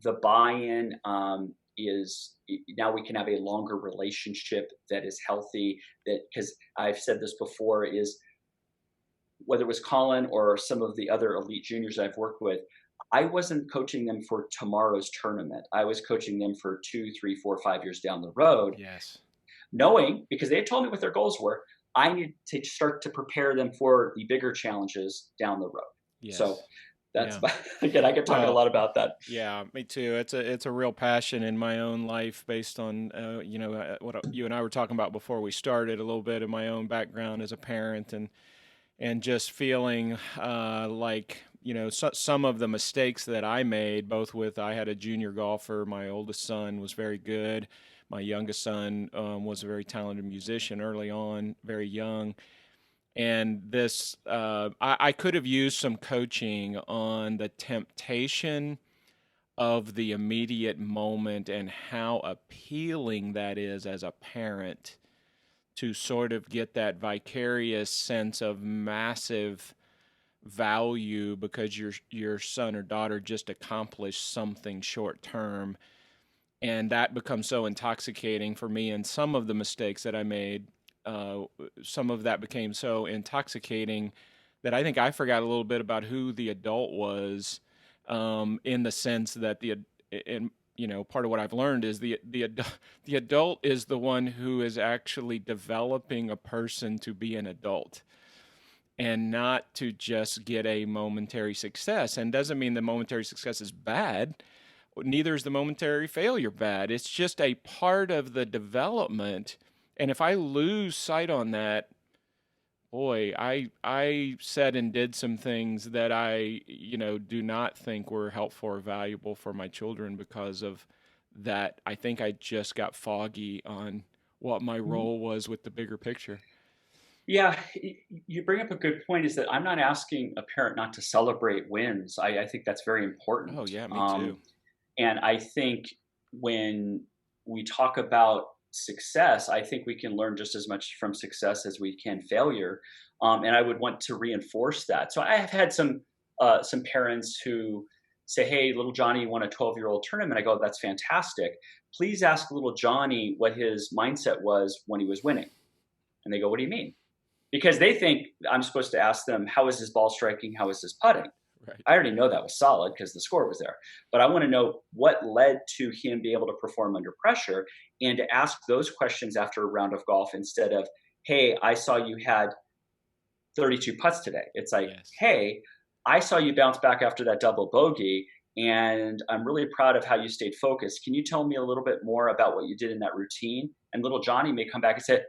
the buy-in is now we can have a longer relationship that is healthy. That, because I've said this before, is whether it was Colin or some of the other elite juniors I've worked with, I wasn't coaching them for tomorrow's tournament. I was coaching them for 2, 3, 4, 5 years down the road, Yes. knowing, because they had told me what their goals were, I need to start to prepare them for the bigger challenges down the road. So Yes. that's Yeah. again, I could talk a Well, lot about that. yeah, me too. It's a real passion in my own life based on what you and I were talking about before we started, a little bit of my own background as a parent, and just feeling like some of the mistakes that I made, both with I had a junior golfer. My oldest son was very good. My youngest son was a very talented musician early on, very young. And this, I could have used some coaching on the temptation of the immediate moment and how appealing that is as a parent to sort of get that vicarious sense of massive value because your son or daughter just accomplished something short term, and that becomes so intoxicating for me. And some of the mistakes that I made, uh, some of that became so intoxicating that I think I forgot a little bit about who the adult was, in the sense that and part of what I've learned is the adult is the one who is actually developing a person to be an adult and not to just get a momentary success. And doesn't mean the momentary success is bad. Neither is the momentary failure bad. It's just a part of the development. And if I lose sight on that, boy, I said and did some things that I, do not think were helpful or valuable for my children because of that. I think I just got foggy on what my Mhm. role was with the bigger picture. Yeah, you bring up a good point. Is that I'm not asking a parent not to celebrate wins. I think that's very Oh important. yeah, me too. And I think when we talk about success, I think we can learn just as much from success as we can failure. And I would want to reinforce that. So I have had some parents who say, "Hey, little Johnny won a 12-year-old tournament." I go, "That's fantastic. Please ask little Johnny what his mindset was when he was winning." And they go, "What do you mean?" Because they think I'm supposed to ask them, "How is his ball striking? How is his putting?" Right. I already know that was solid because the score was there. But I want to know what led to him being able to perform under pressure, and to ask those questions after a round of golf instead of, "Hey, I saw you had 32 putts today." It's like, Yes. "Hey, I saw you bounce back after that double bogey, and I'm really proud of how you stayed focused. Can you tell me a little bit more about what you did in that routine?" And little Johnny may come back and say,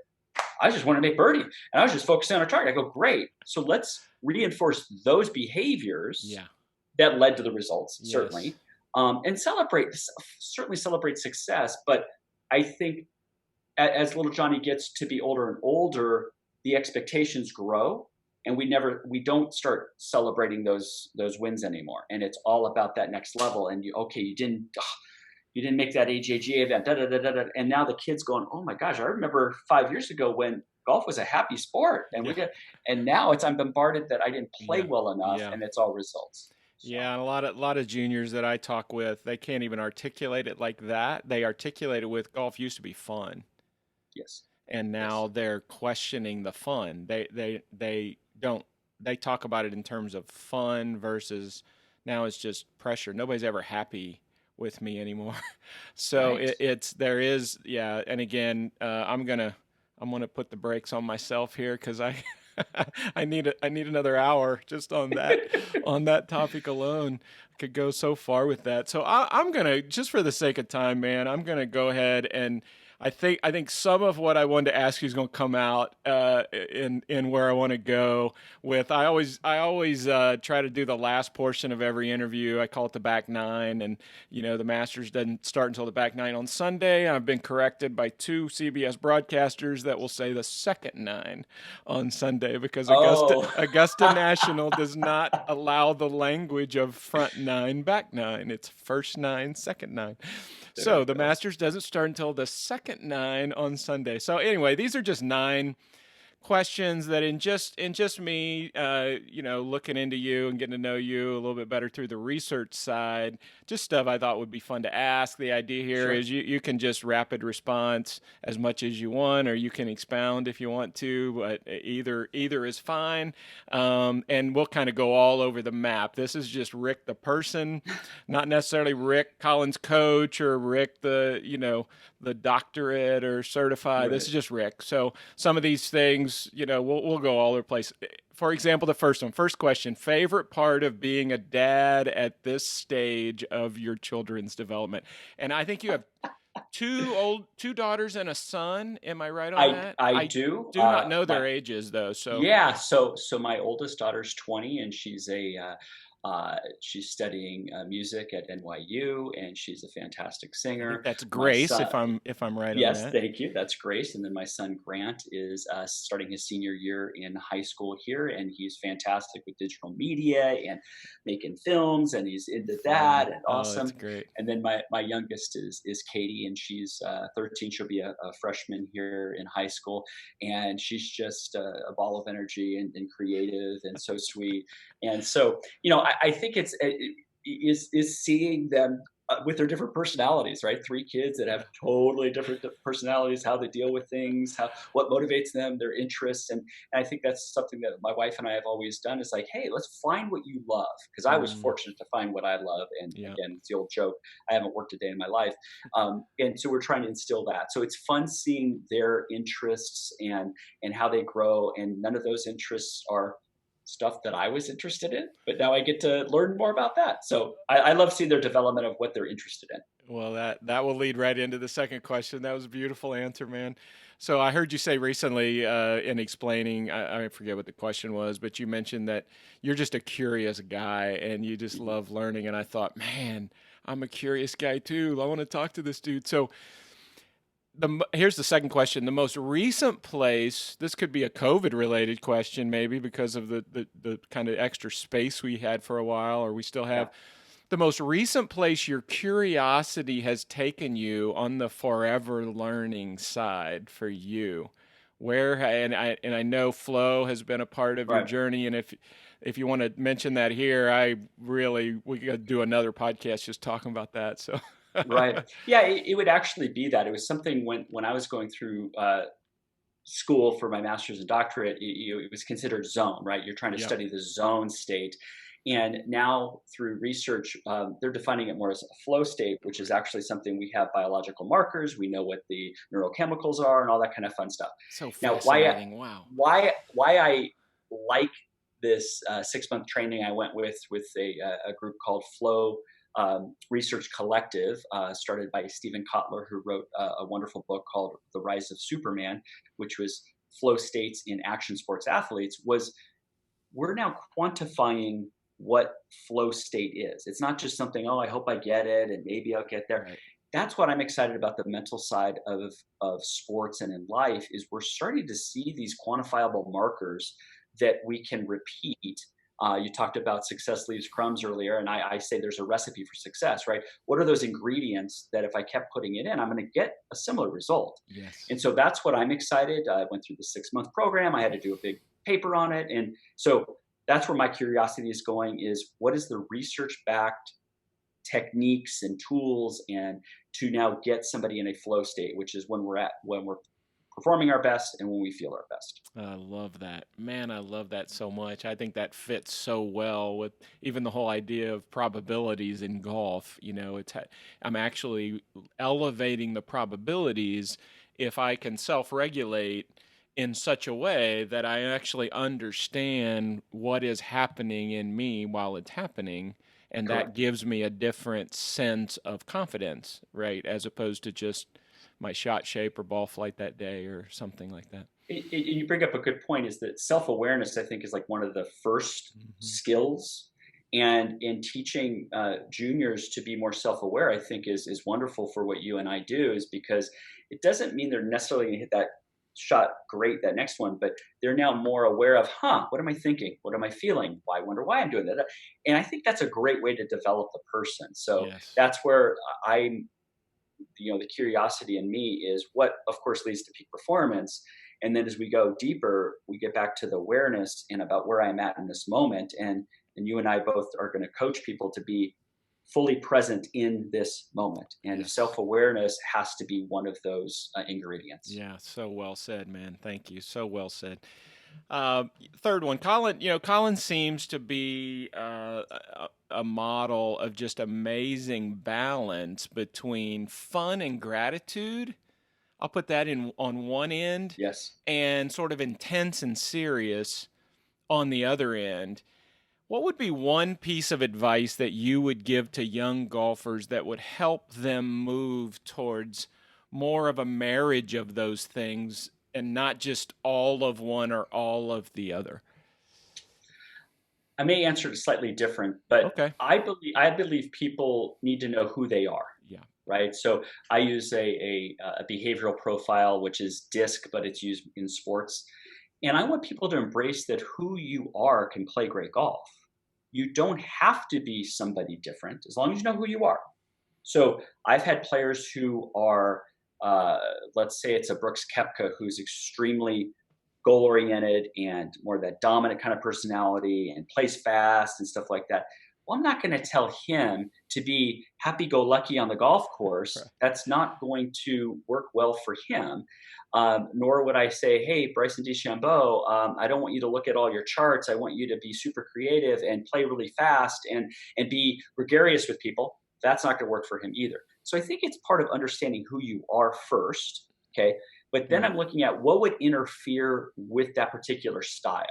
"I just want to make birdie, and I was just focusing on a target." I go, "Great. So let's reinforce those behaviors Yeah. that led to the results, Yes. certainly, and certainly celebrate success." But I think as little Johnny gets to be older and older, the expectations grow, and we don't start celebrating those wins anymore. And it's all about that next level. And you didn't make that AJGA event, da, da, da, da, da. And now the kid's going, "Oh my gosh, I remember 5 years ago when golf was a happy sport, and Yeah. and now I'm bombarded that I didn't play Yeah. well enough, Yeah. and it's all results." So Yeah, and a lot of juniors that I talk with, they can't even articulate it like that. They articulate it with golf used to be fun, yes, and yes, now they're questioning the fun. They don't they talk about it in terms of fun versus now it's just pressure. Nobody's ever happy with me anymore. So right. it's there is, yeah. And again, I'm gonna put the brakes on myself here because I I need another hour just on that topic alone. I could go so far with that. So I'm gonna, just for the sake of time, man, I'm gonna go ahead and I think some of what I wanted to ask you is going to come out in where I want to go with. I always try to do the last portion of every interview. I call it the back nine, and the Masters doesn't start until the back nine on Sunday. I've been corrected by two CBS broadcasters that will say the second nine on Sunday because Augusta Oh, Augusta National does not allow the language of front nine, back nine. It's first nine, second nine. there So it the goes. Masters doesn't start until the second nine on Sunday. So anyway, these are just nine questions that in just me looking into you and getting to know you a little bit better through the research side, just stuff I thought would be fun to ask. The idea here Sure. is you can just rapid response as much as you want, or you can expound if you want to, but either is fine. And we'll kind of go all over the map. This is just Rick the person, not necessarily Rick Collins coach or Rick the doctorate or certified. This Right. is just Rick. So some of these things, we'll go all over the place. For example, the first question: favorite part of being a dad at this stage of your children's development? And I think you have two daughters and a son. Am I right on that? I I do. do not know My their ages though. So Yeah, so my oldest daughter's 20, and she's studying music at NYU, and she's a fantastic I think singer. that's My Grace, son, if I'm right on yes, that. thank you. That's Grace. And then my son Grant is starting his senior year in high school here, and he's fantastic with digital media and making films, and he's into that Fun. and Oh, that's awesome. great. And then my youngest is Katie, and she's 13. She'll be a freshman here in high school, and she's just a ball of energy and creative and so sweet. And so, I think is seeing them with their different personalities, right? Three kids that have totally different personalities, how they deal with things, what motivates them, their interests, and I think that's something that my wife and I have always done. Is like, hey, let's find what you love, because I was Mm, fortunate to find what I love, and yeah. again, it's the old joke: I haven't worked a day in my life, and so we're trying to instill that. So it's fun seeing their interests and how they grow, and none of those interests are stuff that I was interested in, but now I get to learn more about that. So I love seeing their development of what they're interested in. Well, that will lead right into the second question. That was a beautiful answer, man. So I heard you say recently in explaining, I forget what the question was, but you mentioned that you're just a curious guy and you just Mhm. love learning. And I thought, man, I'm a curious guy too. I want to talk to this dude. So here's the second question: the most recent place. This could be a COVID related question, maybe because of the kind of extra space we had for a while, or we still Yeah. have. The most recent place your curiosity has taken you on the forever learning side for you, and I know flow has been a part of your Right. journey, and if you want to mention that here, we could do another podcast just talking about that. So Right. Yeah, it would actually be that. It was something when I was going through school for my master's and doctorate, it was considered zone, right? You're trying to yep. study the zone state. And now through research, they're defining it more as a flow state, which is actually something we have biological markers. We know what the neurochemicals are and all that kind of fun stuff. So Now, fascinating. Wow. why I like this 6 month training I went with a group called Flow Research Collective, started by Stephen Kotler, who wrote a wonderful book called The Rise of Superman, which was flow states in action sports athletes. Was we're now quantifying what flow state is. It's not just something, oh, I hope I get it and maybe I'll get there. Right. That's what I'm excited about, the mental side of sports and in life, is we're starting to see these quantifiable markers that we can repeat. You talked about success leaves crumbs earlier, and I say there's a recipe for success, right? What are those ingredients that if I kept putting it in, I'm going to get a similar result? Yes. And so that's what I'm excited. I went through the 6 month program. I had to do a big paper on it, and so that's where my curiosity is going: is what is the research backed techniques and tools, and to now get somebody in a flow state, which is when we're performing our best and when we feel our best. I love that. Man, I love that so much. I think that fits so well with even the whole idea of probabilities in golf. I'm actually elevating the probabilities if I can self-regulate in such a way that I actually understand what is happening in me while it's happening. And that Correct. gives me a different sense of confidence, right? As opposed to just my shot shape or ball flight that day or something like that. You bring up a good point, is that self-awareness, I think, is like one of the first skills. And in teaching juniors to be more self-aware, I think is wonderful for what you and I do, is because it doesn't mean they're necessarily going to hit that shot great, that next one, but they're now more aware of, what am I thinking? What am I feeling? I wonder why I'm doing that. And I think that's a great way to develop the person. So that's where I'm, the curiosity in me is what, of course, leads to peak performance. And then as we go deeper, we get back to the awareness and about where I'm at in this moment. And you and I both are going to coach people to be fully present in this moment. And self-awareness has to be one of those ingredients. Yeah, so well said, man. Thank you. So well said. Third one, Collin. Collin seems to be a model of just amazing balance between fun and gratitude. I'll put that on one end. Yes. And sort of intense and serious on the other end. What would be one piece of advice that you would give to young golfers that would help them move towards more of a marriage of those things and not just all of one or all of the other? I may answer it slightly different, but okay. I believe people need to know who they are. Yeah. Right. So I use a behavioral profile, which is DISC, but it's used in sports. And I want people to embrace that who you are can play great golf. You don't have to be somebody different as long as you know who you are. So I've had players who are, let's say it's a Brooks Koepka, who's extremely goal-oriented and more that dominant kind of personality and plays fast and stuff like that. Well, I'm not going to tell him to be happy-go-lucky on the golf course. Right. That's not going to work well for him. Nor would I say, hey, Bryson DeChambeau, I don't want you to look at all your charts. I want you to be super creative and play really fast and be gregarious with people. That's not going to work for him either. So I think it's part of understanding who you are first, okay? But then I'm looking at what would interfere with that particular style.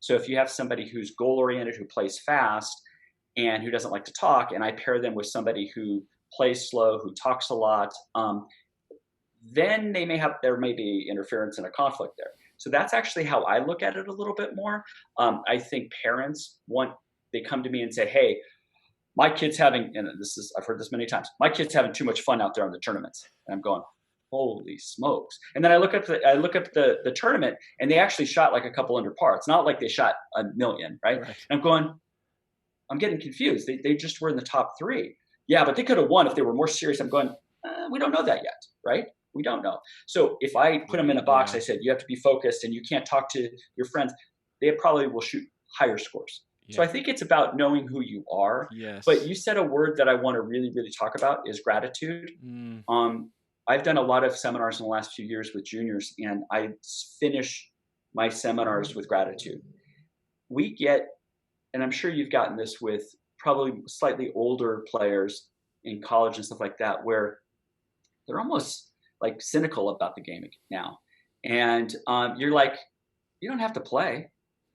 So if you have somebody who's goal-oriented, who plays fast, and who doesn't like to talk, and I pair them with somebody who plays slow, who talks a lot, then there may be interference and a conflict there. So that's actually how I look at it a little bit more. I think parents they come to me and say, hey, my kid's having, and I've heard this many times, my kid's having too much fun out there in the tournaments. And I'm going, holy smokes. And then I look up the tournament, and they actually shot like a couple under par. It's not like they shot a million, right? And I'm going, I'm getting confused. They just were in the top 3. Yeah, but they could have won if they were more serious. I'm going, we don't know that yet, right? We don't know. So if I put them in a box, I said, you have to be focused and you can't talk to your friends, they probably will shoot higher scores. Yeah. So I think it's about knowing who you are. Yes. But you said a word that I want to really, really talk about is gratitude. I've done a lot of seminars in the last few years with juniors, and I finish my seminars with gratitude. We get, and I'm sure you've gotten this with probably slightly older players in college and stuff like that, where they're almost like cynical about the game now. And you're like, you don't have to play.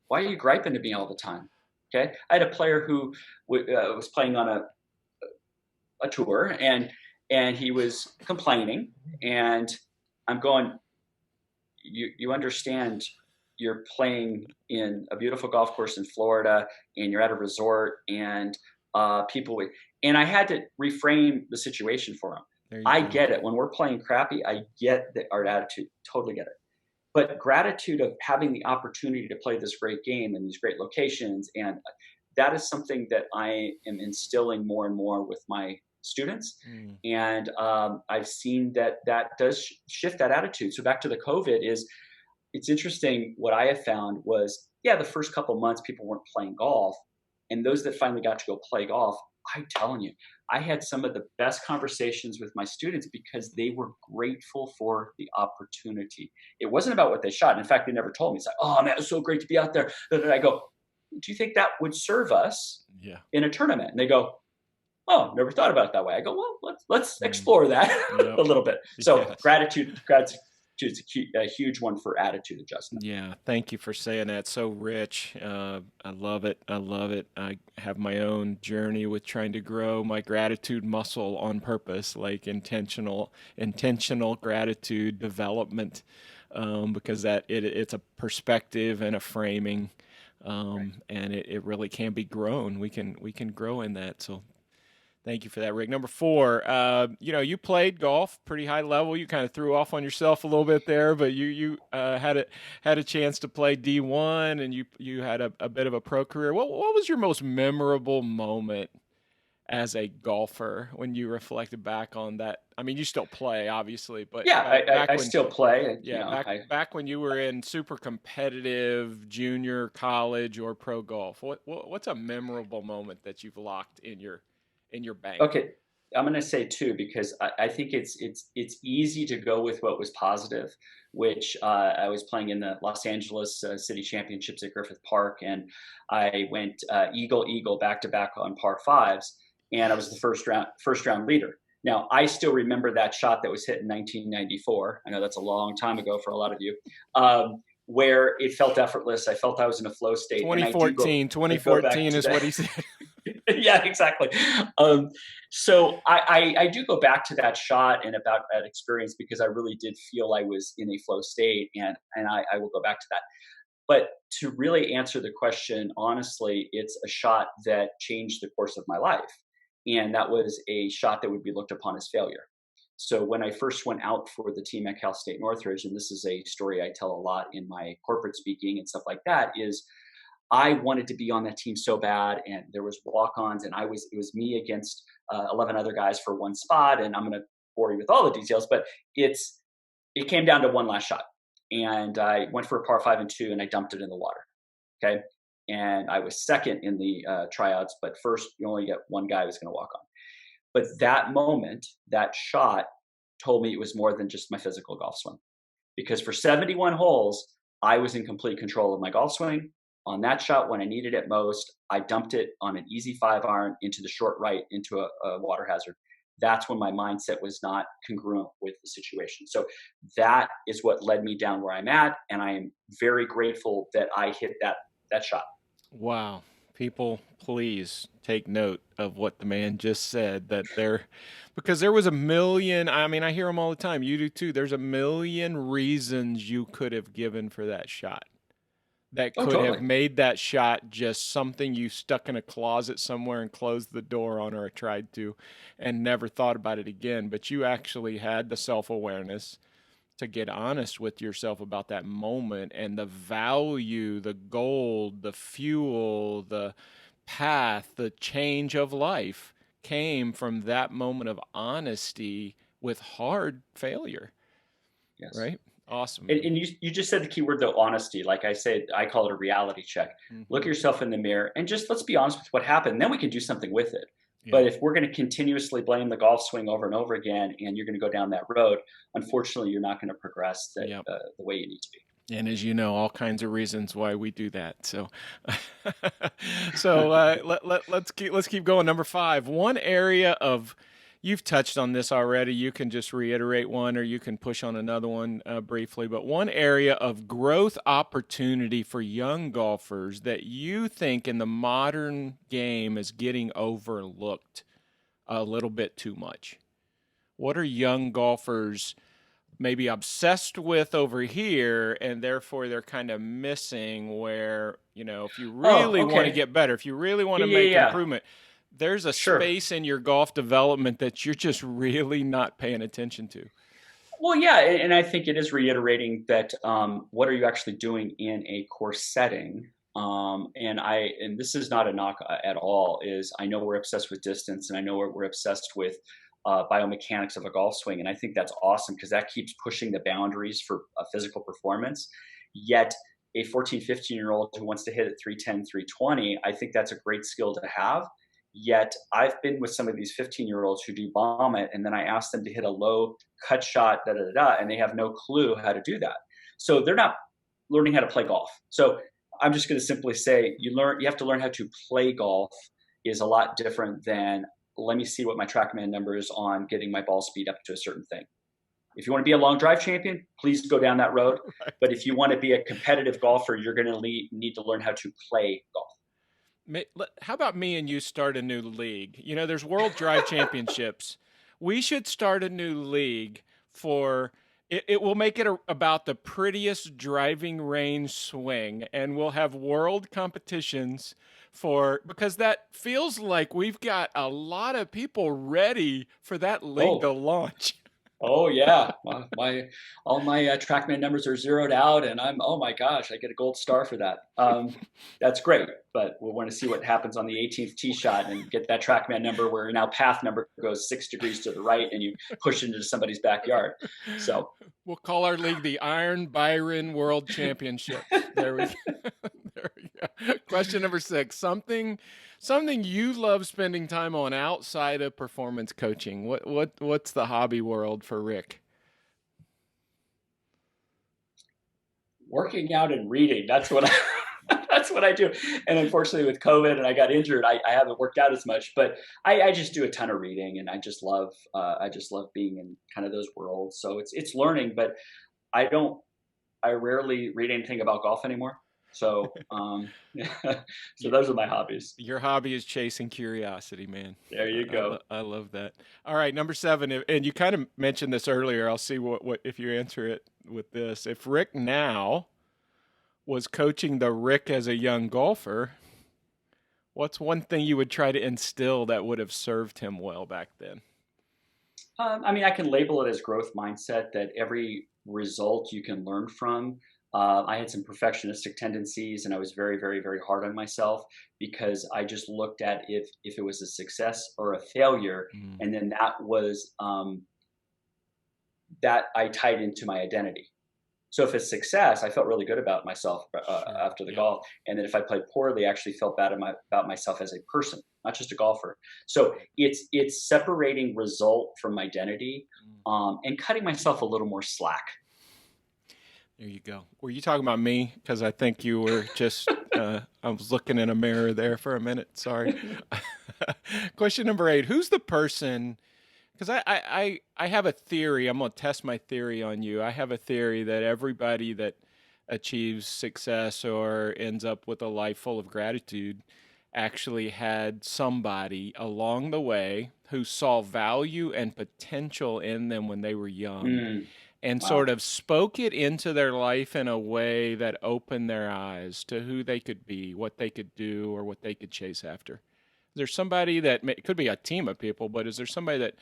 Why are you griping to me all the time? Okay. I had a player who was playing on a tour, and he was complaining, and I'm going, you understand you're playing in a beautiful golf course in Florida, and you're at a resort, and and I had to reframe the situation for him. I get it. When we're playing crappy, I get our attitude, totally get it. But gratitude of having the opportunity to play this great game in these great locations, and that is something that I am instilling more and more with my students. And I've seen that does shift that attitude. So back to the COVID it's interesting. What I have found was, the first couple of months people weren't playing golf, and those that finally got to go play golf, I'm telling you, I had some of the best conversations with my students because they were grateful for the opportunity. It wasn't about what they shot. In fact, they never told me. It's like, oh man, it was so great to be out there. Then I go, do you think that would serve us in a tournament? And they go, oh, never thought about it that way. I go, well, let's explore that a little bit. So gratitude is a huge one for attitude adjustment. Yeah, thank you for saying that. So rich. I love it. I love it. I have my own journey with trying to grow my gratitude muscle on purpose, like intentional gratitude development, because it's a perspective and a framing, and it really can be grown. We can grow in that. So thank you for that, Rick. Number four, you played golf pretty high level. You kind of threw off on yourself a little bit there, but you had a chance to play D1, and you had a bit of a pro career. What was your most memorable moment as a golfer when you reflected back on that? I mean, you still play, obviously, but Yeah, back I when still play. yeah, back when you were in super competitive junior, college, or pro golf. What's a memorable moment that you've locked in your bank? Okay, I'm going to say two because I think it's easy to go with what was positive, which I was playing in the Los Angeles City Championships at Griffith Park, and I went eagle eagle back to back on par fives, and I was the first round leader. Now I still remember that shot that was hit in 1994. I know that's a long time ago for a lot of you. Where it felt effortless. I felt I was in a flow state, and I go back 2014 to is what that. he said. Yeah, exactly. Um, so I do go back to that shot and about that experience because I really did feel I was in a flow state, and I will go back to that. But to really answer the question honestly, it's a shot that changed the course of my life, and that was a shot that would be looked upon as failure. So when I first went out for the team at Cal State Northridge, and this is a story I tell a lot in my corporate speaking and stuff like that, is I wanted to be on that team so bad, and there was walk-ons, and it was me against 11 other guys for one spot, and I'm going to bore you with all the details, but it came down to one last shot, and I went for a par 5 and 2, and I dumped it in the water. Okay, and I was second in the tryouts, but first you only get one guy who's going to walk on. But that moment, that shot, told me it was more than just my physical golf swing, because for 71 holes, I was in complete control of my golf swing. On that shot, when I needed it most, I dumped it on an easy 5 iron into the short right into a water hazard. That's when my mindset was not congruent with the situation. So that is what led me down where I'm at, and I am very grateful that I hit that shot. Wow. People, please take note of what the man just said, because there was a million, I mean, I hear them all the time. You do too. There's a million reasons you could have given for that shot that Oh, could have totally. made that shot just something you stuck in a closet somewhere and closed the door on, or tried to, and never thought about it again. But you actually had the self-awareness to get honest with yourself about that moment, and the value, the gold, the fuel, the path, the change of life came from that moment of honesty with hard failure, Yes. right? Awesome, And, man. and you just said the key word, though, honesty. Like I said, I call it a reality check. Look at Hmm. yourself in the mirror and just let's be honest with what happened. Then we can do something with it. Yeah. But if we're going to continuously blame the golf swing over and over again, and you're going to go down that road, unfortunately, you're not going to progress Yep. the way you need to And as you know, all kinds of reasons why we do that. So, so let's keep going. Number five, one area of, you've touched on this already. You can just reiterate one, or you can push on another one briefly. But one area of growth opportunity for young golfers that you think in the modern game is getting overlooked a little bit too much. What are young golfers maybe obsessed with over here, and therefore they're kind of missing where, if you be. really Oh, want to okay. get better, if you really want Yeah, to yeah, make yeah. improvement, there's a Sure. space in your golf development that you're just really not paying attention to. Well, yeah, and I think it is reiterating that what are you actually doing in a course setting? And this is not a knock at all. Is I know we're obsessed with distance, and I know we're obsessed with biomechanics of a golf swing, and I think that's awesome because that keeps pushing the boundaries for physical performance. Yet a 14, 15-year-old who wants to hit at 310, 320, I think that's a great skill to have. Yet I've been with some of these 15-year-olds who do bomb it, and then I ask them to hit a low cut shot, da da da, da, and they have no clue how to do that. So they're not learning how to play golf. So I'm just going to simply say you have to learn how to play golf is a lot different than let me see what my TrackMan number is on getting my ball speed up to a certain thing. If you want to be a long drive champion, please go down that road. Right. But if you want to be a competitive golfer, you're going to need to learn how to play golf. How about me and you start a new league? You know, there's World Drive Championships. We should start a new league for it. It will make it about the prettiest driving range swing, and we'll have world competitions because that feels like we've got a lot of people ready for that league to launch. Oh yeah, all my TrackMan numbers are zeroed out, and oh my gosh, I get a gold star for that. That's great, but we'll want to see what happens on the 18th tee shot and get that TrackMan number where now path number goes 6 degrees to the right, and you push into somebody's backyard. So we'll call our league the Iron Byron World Championship. There we go. There we go. Question number 6. Something you love spending time on outside of performance coaching. What's the hobby world for Rick? Working out and reading. That's what I do. And unfortunately with COVID and I got injured, I haven't worked out as much, but I just do a ton of reading, and I just love being in kind of those worlds. So it's learning, but I rarely read anything about golf anymore. So, so those are my hobbies. Your hobby is chasing curiosity, man. There you go. I love that. All right, number 7, and you kind of mentioned this earlier. I'll see what if you answer it with this. If Rick now was coaching the Rick as a young golfer, what's one thing you would try to instill that would have served him well back then? I mean, I can label it as growth mindset, that every result you can learn from. I had some perfectionistic tendencies, and I was very, very, very hard on myself because I just looked at if it was a success or a failure, and then that was that I tied into my identity. So if it's success, I felt really good about myself after the golf, and then if I played poorly, I actually felt bad about myself as a person, not just a golfer. So it's separating result from identity, and cutting myself a little more slack. There you go. Were you talking about me? Because I think you were just, I was looking in a mirror there for a minute. Sorry. Question number 8. Who's the person, because I have a theory. I'm going to test my theory on you. I have a theory that everybody that achieves success or ends up with a life full of gratitude actually had somebody along the way who saw value and potential in them when they were young. And sort of spoke it into their life in a way that opened their eyes to who they could be, what they could do, or what they could chase after. Is there somebody that it could be a team of people, but is there somebody that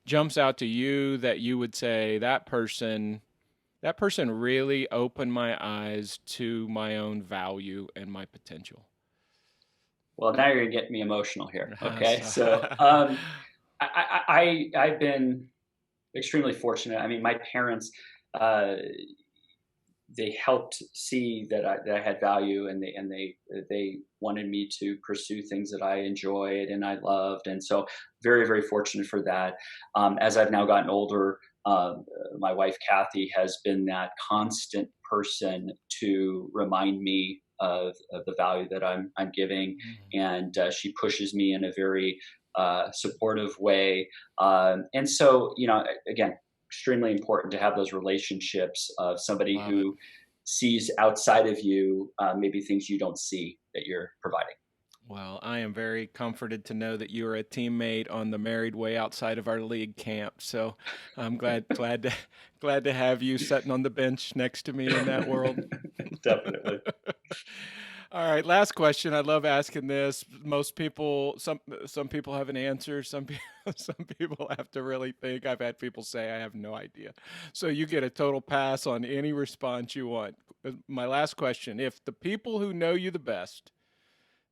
jumps out to you that you would say that person really opened my eyes to my own value and my potential? Well, now you're gonna get me emotional here. Okay, so I've been extremely fortunate. I mean, my parents, they helped see that I had value, and they wanted me to pursue things that I enjoyed and I loved, and so very, very fortunate for that. As I've now gotten older, my wife Kathy has been that constant person to remind me of the value that I'm giving, and she pushes me in a very supportive way. And so, again, extremely important to have those relationships of somebody who sees outside of you, maybe things you don't see that you're providing. Well, I am very comforted to know that you are a teammate on the Married Way outside of our league camp. So I'm glad to have you sitting on the bench next to me in that world. Definitely. All right, last question. I love asking this. Most people, some people have an answer. Some people have to really think. I've had people say, I have no idea. So you get a total pass on any response you want. My last question: if the people who know you the best,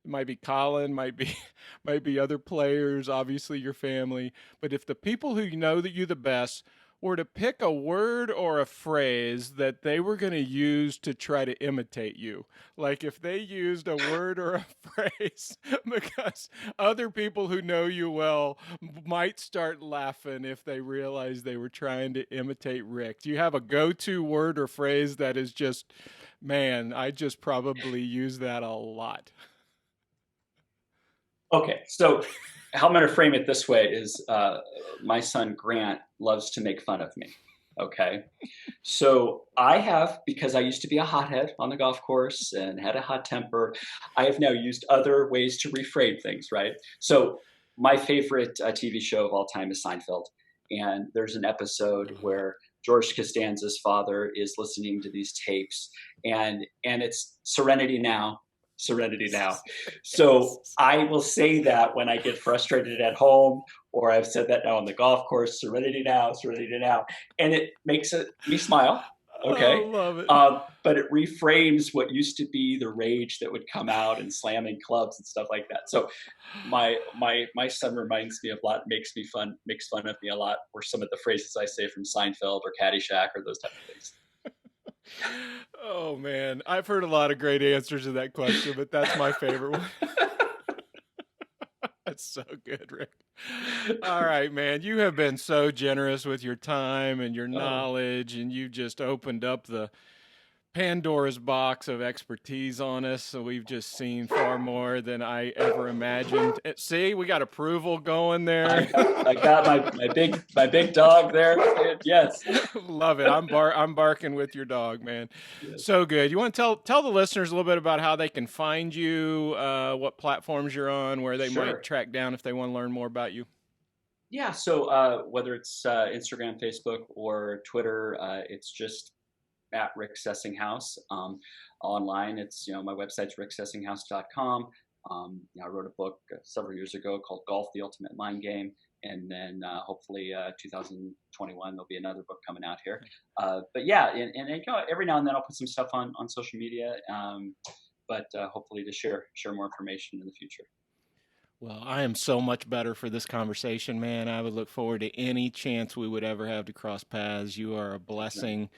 it might be Collin, might be other players, obviously your family, but if the people who know that you the best were to pick a word or a phrase that they were going to use to try to imitate you, like if they used a word or a phrase, because other people who know you well might start laughing if they realize they were trying to imitate Rick. Do you have a go-to word or phrase that is just, man, I just probably use that a lot? Okay, so how I'm going to frame it this way is my son Grant loves to make fun of me. Okay. So I have, because I used to be a hothead on the golf course and had a hot temper, I have now used other ways to reframe things, right? So my favorite TV show of all time is Seinfeld. And there's an episode Uh, where George Costanza's father is listening to these tapes, and it's Serenity Now, Serenity Now. So I will say that when I get frustrated at home, or I've said that now on the golf course, Serenity Now, Serenity Now, and it makes me smile. Okay. oh, love it. But it reframes what used to be the rage that would come out and slamming clubs and stuff like that. So my son reminds me of a lot, makes fun of me a lot, or some of the phrases I say from Seinfeld or Caddyshack or those type of things. Oh man, I've heard a lot of great answers to that question, but that's my favorite one. That's so good, Rick. All right, man. You have been so generous with your time and your Oh, knowledge, and you just opened up the Pandora's box of expertise on us. So we've just seen far more than I ever imagined. See, we got approval going there. I got my big dog there. Yes. Love it. I'm barking with your dog, man. Yes. So good. You want to tell the listeners a little bit about how they can find you, what platforms you're on, where they might Sure. track down if they want to learn more about you. Yeah. So whether it's Instagram, Facebook, or Twitter, it's just at Rick Sessinghaus. Online, it's, my website's ricksessinghaus.com. I wrote a book several years ago called Golf: The Ultimate Mind Game, and then hopefully 2021 there'll be another book coming out here. But yeah, and every now and then I'll put some stuff on social media, but hopefully to share more information in the future. Well, I am so much better for this conversation, man. I would look forward to any chance we would ever have to cross paths. You are a Excellent. blessing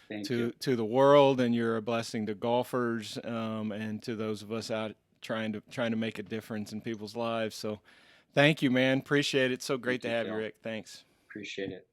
Thank you. to the world, and you're a blessing to golfers, and to those of us out trying to make a difference in people's lives. So, thank you, man. Appreciate it. So great Thank to you, have you, Phil. Rick. Thanks. Appreciate it.